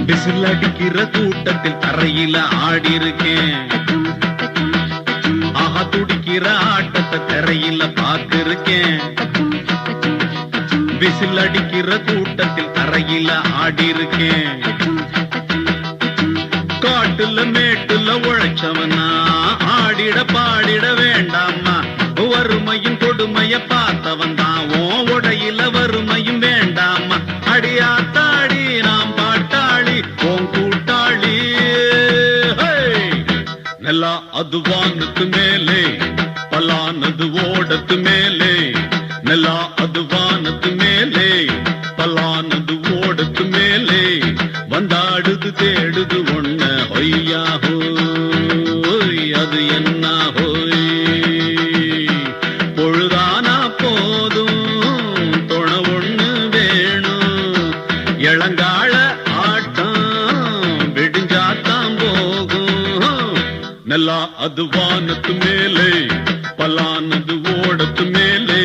விசில் அடிக்கிற கூட்டத்தில் தரையில ஆடி இருக்கேன். ஆஹா துடிக்கிற ஆட்டத்தை தரையில பார்த்திருக்கேன். விசில் அடிக்கிற கூட்டத்தில் தரையில ஆடி இருக்கேன். காட்டுல மேட்டுல உழைச்சவனா ஆடிட பாடிட வேண்டாமா. வறுமையும் கொடுமைய பார்த்தவன் தான் உடையில வறுமையும் வேண்டாமா. அடியாத்தாடி நாம் பாட்டாளி உன் கூட்டாளி. நல்லா அது வானத்து மேலே பலானது ஓடத்து மேலே. நல்லா அது வானத்து மேலே பலானது ஓடத்து மேலே வந்தாடுது தேடுது ஒண்ண ஒய்யா ஹோய் அது என்ன ஹோய். பொழுதானா போதும் தொண ஒண்ணு வேணும். இளங்கால ஆட்டம் விடிஞ்சாத்தான் போகும். நல்லா அது வானத்து மேலே பலானது ஓடத்து மேலே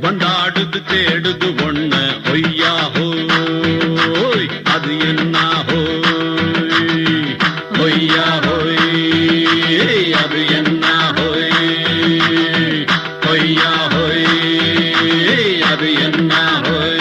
வந்தாடுது தேடுது ஒண்ண ஒய்யா ஹோய் அது என்ன ஹோய் ஒய்யா ஹோய் அது என்ன ஹோய் ஒய்யா ஹோய் அது என்ன ஹோய்.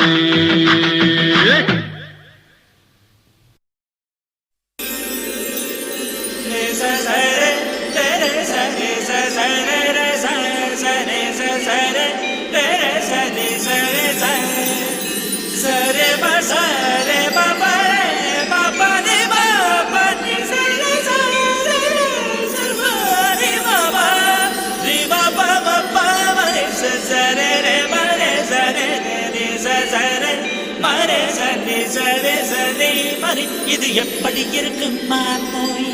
இது எப்படி இருக்கும் மாமோய்.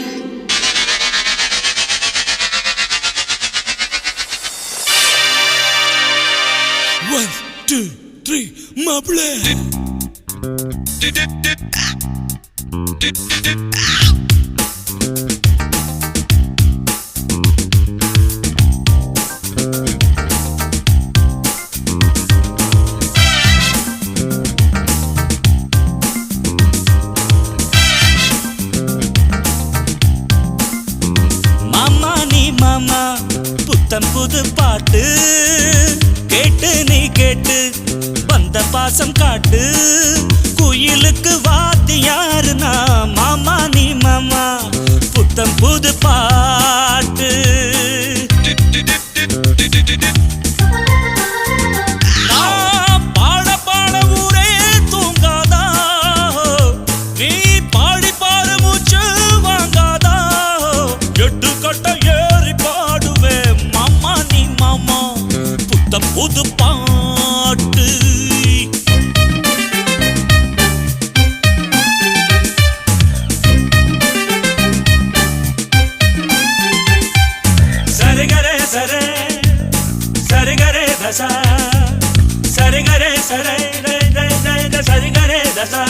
One, two, three, மாப்பிள. புது பாட்டு கேட்டு நீ கேட்டு வந்த பாசம் காட்டு. குயிலுக்கு வாத்தியாருனா மாமா நீ மாமா புத்தம் புது பாட்டு. நான் பாட பாட ஊரே தூங்காதா. நீ பாடி பாரு மூச்சு வாங்காதா. எட்டு கட்ட ஏறி பாடுவே மாமா நீ மாமா புத்தம் புது பாட்டு. சரிகரே சரே சரிகரே தசா சரிகரே சரே சரிகரே தசா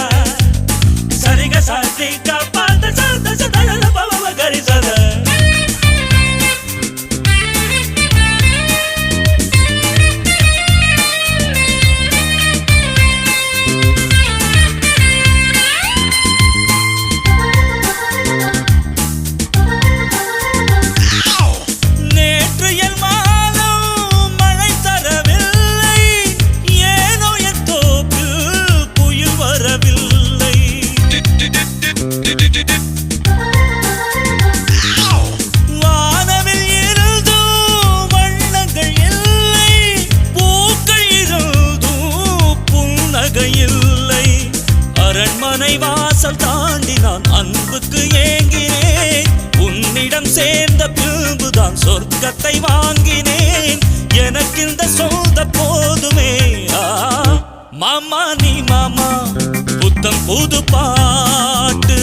சரிக சாத்தி கபாத சத சத பவ கரி சத. எறும்புதான் சொர்க்கத்தை வாங்கினேன் எனக்கு இந்த சொந்த போதுமே மாமா நீ மாமா புத்தம் புது பாட்டு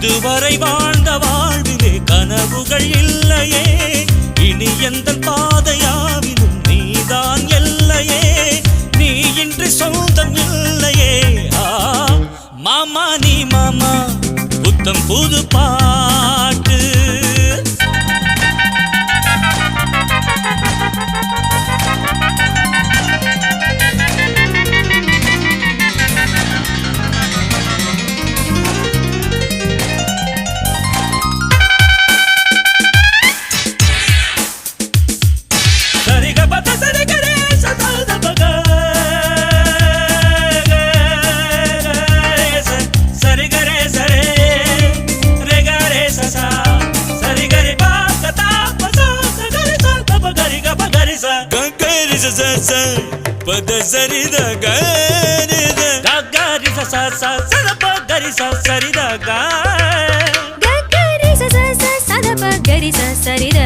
இதுவரை வாழ்ந்த வாழ்விலே கனவுகள் இல்லையே இனி எந்த பாதையாவிலும் நீதான் எல்லையே நீ இன்றி சொந்தம் இல்லையே மாமா நீ மாமா புத்தம் புது பாட்டு பத சரித கரித கரி ச ச சத கரி ச சரித கரி ச ச சத கரி ச சரித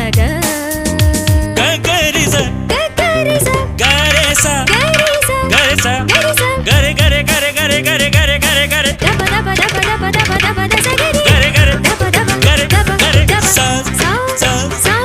கரி ச கரி ச கரி ச கரி ச கரி கரி கரி கரி கரி கரி கரி கரி தப தப தப தப தப தப தச கரி கரி கரி தப தப கரி தப கரி தப ச சா ச சா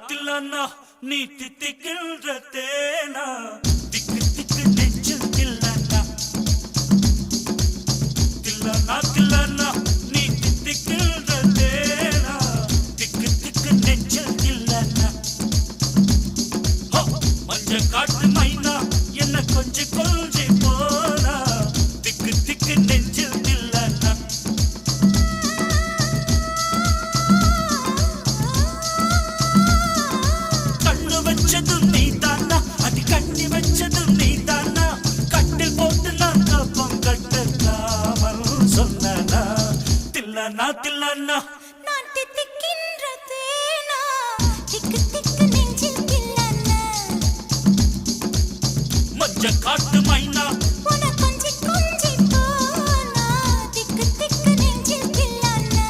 தில்லானா நீ தித்திக்கின்ற தேனா திக்கு திக்கு நெஞ்சில் தில்லானா தில்லானா தில்லானா நீ தித்திக்கின்ற தேனா திக்கு திக்கு நெஞ்சில் தில்லானா மஞ்ச காட்டு மைனா என்ன கொஞ்சி கொஞ்சி போனா திக்கு திக்கு நெஞ்சில் தில்லானா வச்சதும் நீ தானா அடி கட்டி வச்சதும் நீ தானா கட்டில் போட்டு நான் கப்பம் கட்டலாமல் சொன்னா தில்லானா தில்லானா நான் தித்திக்கின்ற தேனா திக்கு திக்கு நெஞ்சில் தில்லானா மஞ்ச காட்டு மைனா உன கொஞ்சி கொஞ்சி போனா திக்கு திக்கு நெஞ்சில் தில்லானா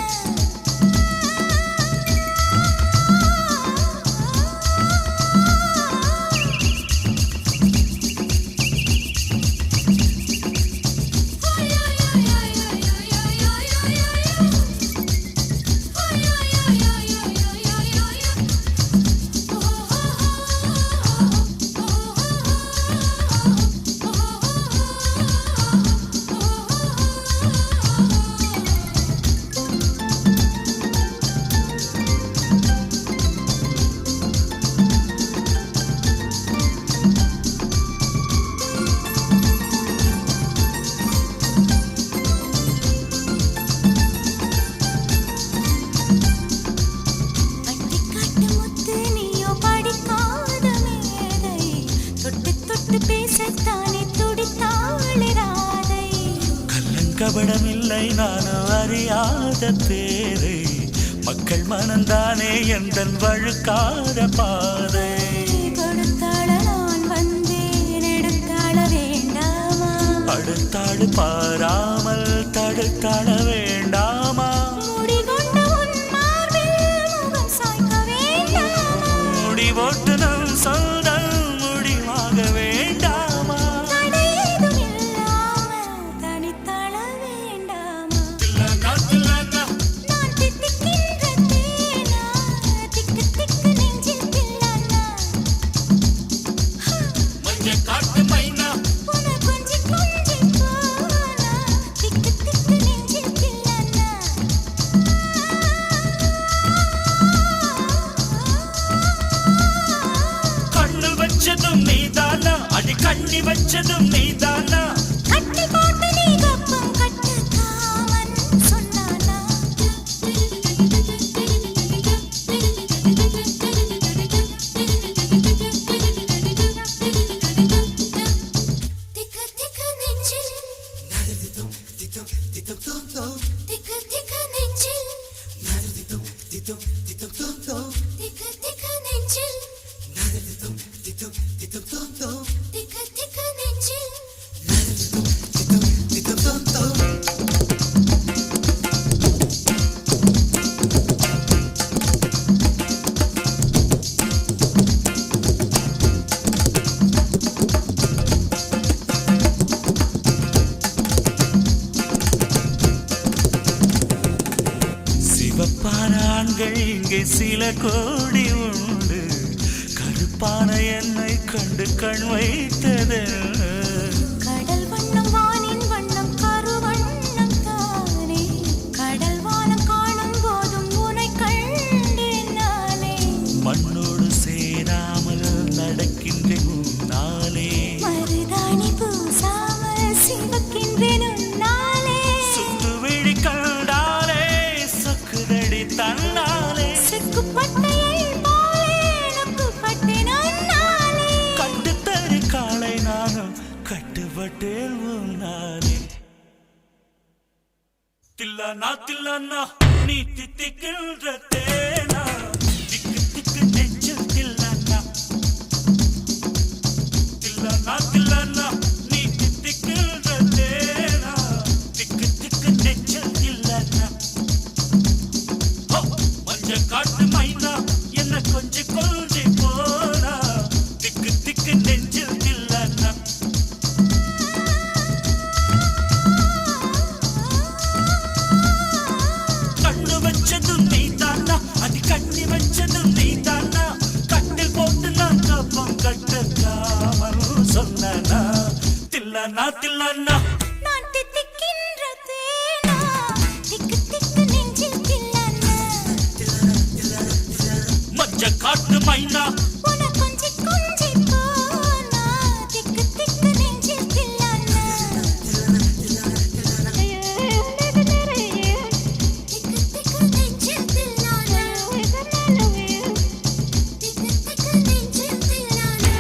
கபடமில்லை நானும் அறியாத தேரை மக்கள் மனந்தானே எந்தன் வழுக்காத பாதை கொடுத்தாள நான் வந்தேன் எடுத்தாள வேண்டாமா அடுத்தாடு பாராமல் தடுத்தாட வேண்டாமா முடிகொண்ட உன் மார்பில் முகம் சாய்க்க வேண்டாமா முடிவோட்டு நம் சொந்தம் முடிவாக வேண்டாமா தடையேதும் இல்லாமல் தனித்தாள வேண்டாமா நான் தித்திக்கின்ற தேனா திக்கு திக்கு நெஞ்சில் தில்லானா காட்டு மைனா உன கொஞ்சி கொஞ்சி போனா திக்கு திக்கு நெஞ்சில் தில்லானா கண்ணு வச்சதும் நீதானா அடி கண்ணி வச்சதும் நீதானா கட்டி போட்டு நீ கப்பம் கட்டு காமன் சொன்னானா திக்கு திக்கு நெஞ்சில் திக்கு திக்கு நெஞ்சில் திக்கு திக்கு நெஞ்சில் திக்கு திக்கு நெஞ்சில் சிவப்பான ஆண்கள் இங்கே சில கோடி உண்டு கருப்பான என்னை கண்டு கண் வைத்தது கடல் வண்ணம் வானின் வண்ணம் கருவண்ணம் தானே கடல் வானம் காணும் போதும் உனை கண்டேன் நானே மண்ணோடு சேராமல் நடக்கின்றேன் உன்னாலே மருதாணி பூசாமல் சிவக்கின்றேன் உன்னாலே சுட்டு விழி கண்டாலே சொக்குதடி தன்னாலே செக்குப்பட்டையை போலே நொக்குப்பட்டேன் உன்னாலே கட்டுத்தறி காலை நானும் கட்டுப்பட்டேன் உன்னாலே தில்லானா நீ தித்திக்கின்ற தேனா திக்கு திக்கு நெஞ்சில் தில்லானா நீ தித்திக்கின்ற தேனா திக்கு திக்கு நெஞ்சில் தில்லானா மஞ்ச காட்டு மைனா என்ன கொஞ்சி கொஞ்சி போனா திக்கு திக்கு நெஞ்சில் தில்லானா கண்ணு வச்சதும் நீதானா அது கண்ணி வச்சதும் நீதானா கண்ணில் போட்டு நான் கப்பம் கட்டக்காமல் சொன்னா தில்லானா நான் தித்திக்கின்ற தேனா திக்கு திக்கு நெஞ்சில் தில்லானா மஞ்ச காட்டு மைனா உன கொஞ்சி கொஞ்சி போனா திக்கு திக்கு நெஞ்சில் தில்லானா திக்கு திக்கு நெஞ்சில் தில்லானா திக்கு திக்கு நெஞ்சில் தில்லானா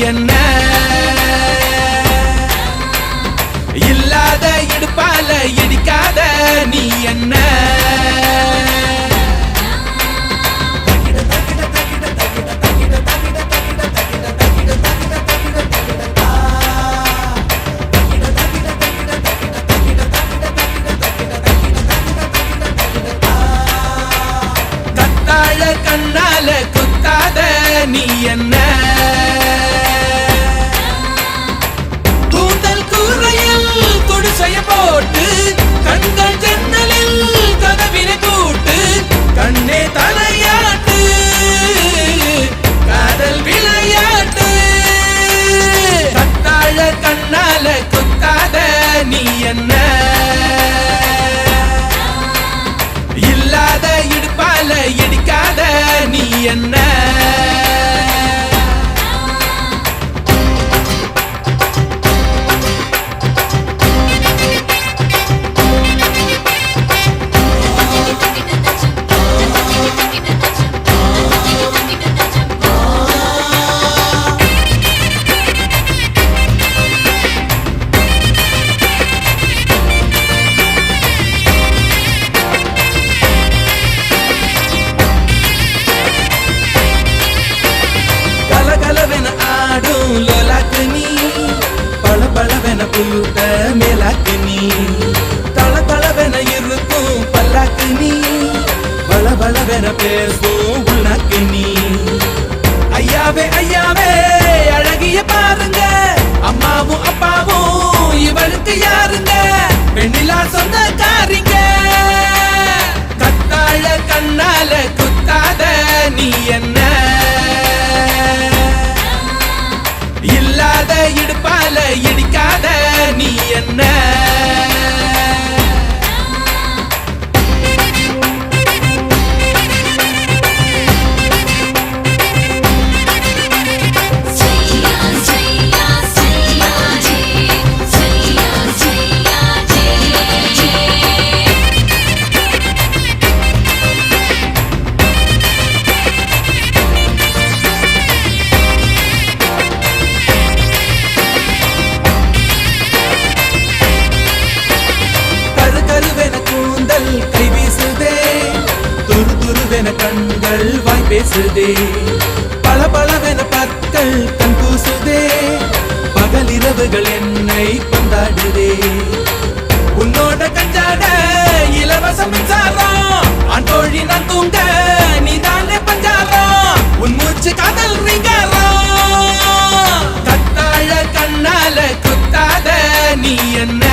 என்ன இல்லாத இடுப்பால இடிக்காத நீ என்ன கத்தாழ கண்ணால குத்தாத நீ என்ன கூந்தல் கூரையில் ரூட்ட மேலாக்கு நீ தள தளவென இருக்கும் பல்லாக்கு நீ பல பலவென பேசும் உள்நாக்கு நீ ஐயாவே ஐயாவே அழகிய பாருங்க அம்மாவும் அப்பாவும் இவளுக்கு யாருங்க பெண்ணிலா சொந்தக்காரிங்க கத்தாழ கண்ணால குத்தாத நீ என்ன இல்லாத இடுப்பால இடிக்காத நீ என்ன கண்கள் வாய் பேசுதே பல பலவென பற்கள் கண் கூசுதே பகலிரவுகள் என்னை கொண்டாடுதே உன்னோட கஞ்சாட இலவச மின்சாரம் அன்றோழி நான் தூங்க நீதானே பஞ்சாரம் உன் மூச்சு காதல் ரீங்காரம் கத்தாழ கண்ணால குத்தாத நீ என்ன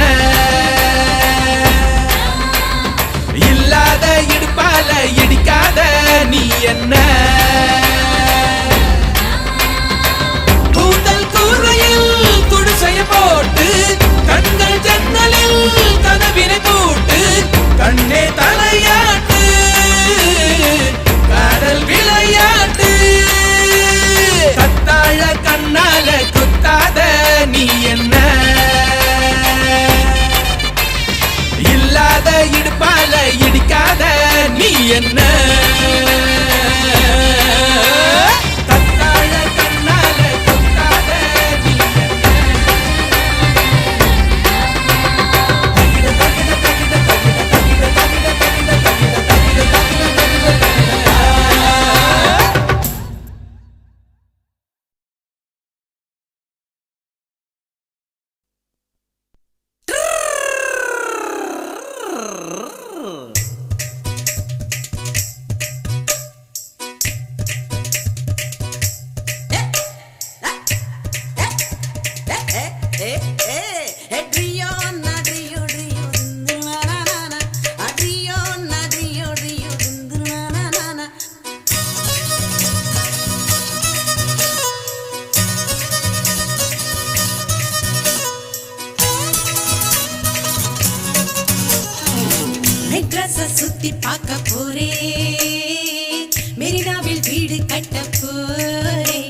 இல்லாத இடுப்பால இடிக்காத நீ என்ன கூந்தல் கூரையில் குடிசைய போட்டு கண்கள் ஜன்னலில் கனவினை போட்டு கண்ணே தலையாட்டு கடல் விளையாட்டு கத்தாழ கண்ணால குத்தாத நீ என்ன இல்லாத இடுப்பால இடிக்காத நீ என்ன கத்தாழ கண்ணால குத்தாத நீ சுத்தி பார்க்க போரே மெரினாவில் வீடு கட்ட போரே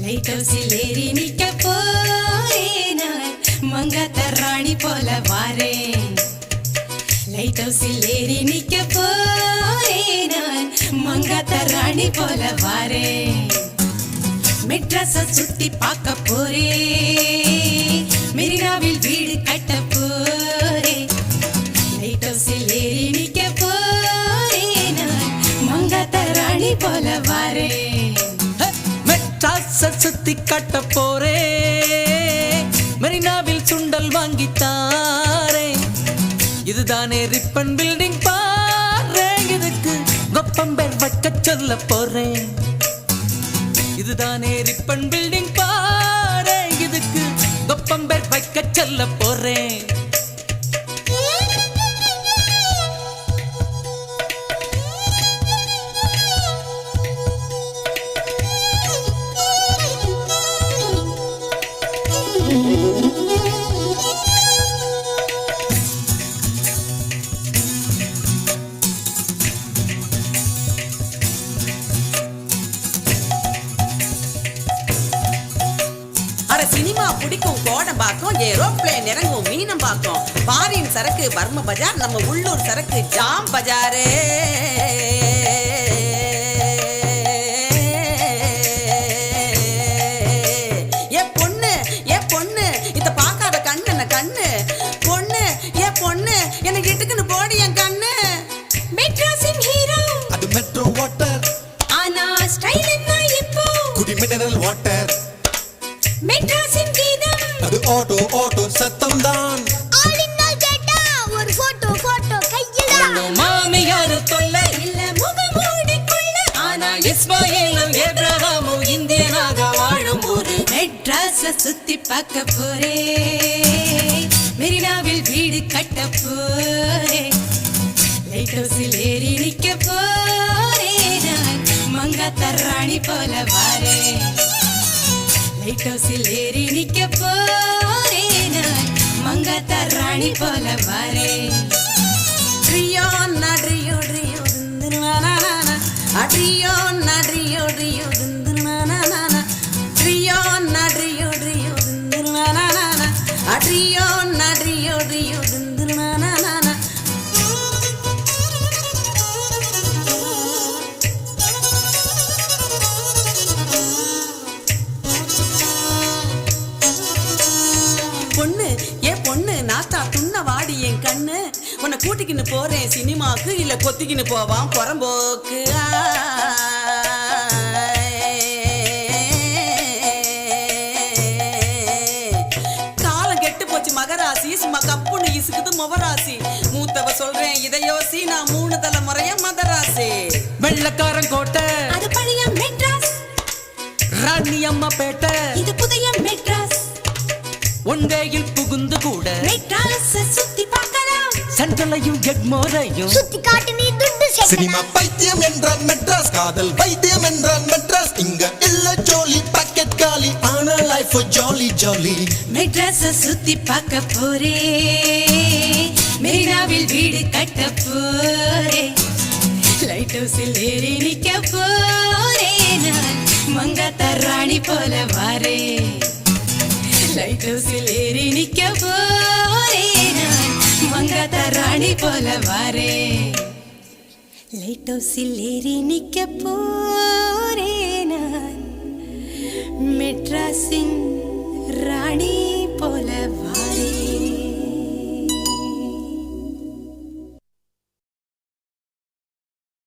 லைட் ஹவுஸில் ஏறி நிக்க போரே நான் மங்காத்த ராணி போல வாரேன் லைட் ஹவுஸில் ஏறி நிக்க போரே நான் மங்காத்த ராணி போல வாரேன் மெட்ராஸ சுத்தி பார்க்க போரே மெரினாவில் வீடு கட்ட போரே லைட் ஹவுஸில் ஏறி நிக்க போரே நான் மங்காத்த ராணி போல வாரேன் மெட்ராஸ சுத்தி கட்ட போரே மெரினாவில் சுண்டல் வாங்கி தாரே இதுதானே ரிப்பன் பில்டிங் பாரு இதுக்கு கொப்பம்பேர் வைக்க சொல்ல போறேன் இதுதானே ரிப்பன் பில்டிங் பாரு இதுக்கு கொப்பம்பேர் வைக்க சொல்ல போறேன் சினிமா பிடிக்கும் கோடம்பாக்கம் ஏரோப்ளேன் இறங்கும் மீனம்பாக்கம் பாரின் சரக்கு பர்ம பஜார் நம்ம உள்ளூர் சரக்கு ஜாம் பஜாரே ஏ பொண்ணு இத பார்க்காத கண்ணு கண்ணு பொண்ணு ஏ பொண்ணு எனக்கு இட்டுக்குன்னு போடி என் கண்ணு மெட்ராஸின் ஹீரோ அது மெட்ரோ வாட்டர் ஆனா ஸ்டைல் என்ன இப்போ குடி மினரல் வாட்டர் மெட்ராஸின் கீதம் அது ஆட்டோ சத்த மெட்ராஸ சுத்தி பார்க்க போறேன் மெரினாவில் வீடு கட்ட போறேன் லைட் ஹவுஸில் ஏறி நிக்க போறேன் நான் மங்காத்தா ராணி போல வாரேன் லைட் ஹவுஸில் ஏறி நிக்க போறேன் நான் மங்காத்தா ராணி போல வாரேன் ட்ரியோ நட்ரியோ ட்ரியோ திந்துனானானா அட்ரியோ நட்ரியோ ட்ரியோ திந்துனானானா ட்ரியோ நட்ரியோ ட்ரியோ திந்துனானானா அட்ரியோ நட்ரியோ ட்ரியோ திந்துனானானா பொண்ணு ஏ பொண்ணு நாஸ்டா துண்ண வாடி என் கண்ணு உன்னை கூட்டிக்கின்னு போறேன் சினிமாக்கு இல்ல கொத்திக்கின்னு போவான் புறம்போக்கு காலம் கெட்டு போச்சு மகராசி சும்மா கப்புன்னு இசுக்குது முவராசி மூத்தவ சொல்றேன் இதையோசி நான் 3 தலைமுறைய மதராசி வெள்ளக்காரன் கோட்டை அது பழைய மெட்ராஸ் ராணி அம்மா பேட்டை இது புதிய மெட்ராஸ் ஒன்றையில் புகுந்து கூட மெட்ராஸ சுத்தி பார்க்கலாம் சென்ட்ரலையும் எக்மோரையும் சுத்தி காட்டு நீ துண்டு சினிமா பைத்தியம் என்றால் மெட்ராஸ் காதல் பைத்தியம் என்றால் மெட்ராஸ் இங்க இல்ல ஜோலி பாக்கெட் காலி ஆனா லைஃப் ஜாலி ஜாலி மெட்ராஸ சுத்தி பார்க்க போறேன் மெரினாவில் வீடு கட்ட போறேன் லைட் ஹவுஸில் ஏறி நிக்க போறேன் நான் மங்காத்தா ராணி போல வாரேன் லைட் ஹவுஸில் ஏறி நிக்க போறேன் நான் மங்காத்தா ராணி போல வாரேன் லைட் ஹவுஸில் ஏறி நிக்க போறேன்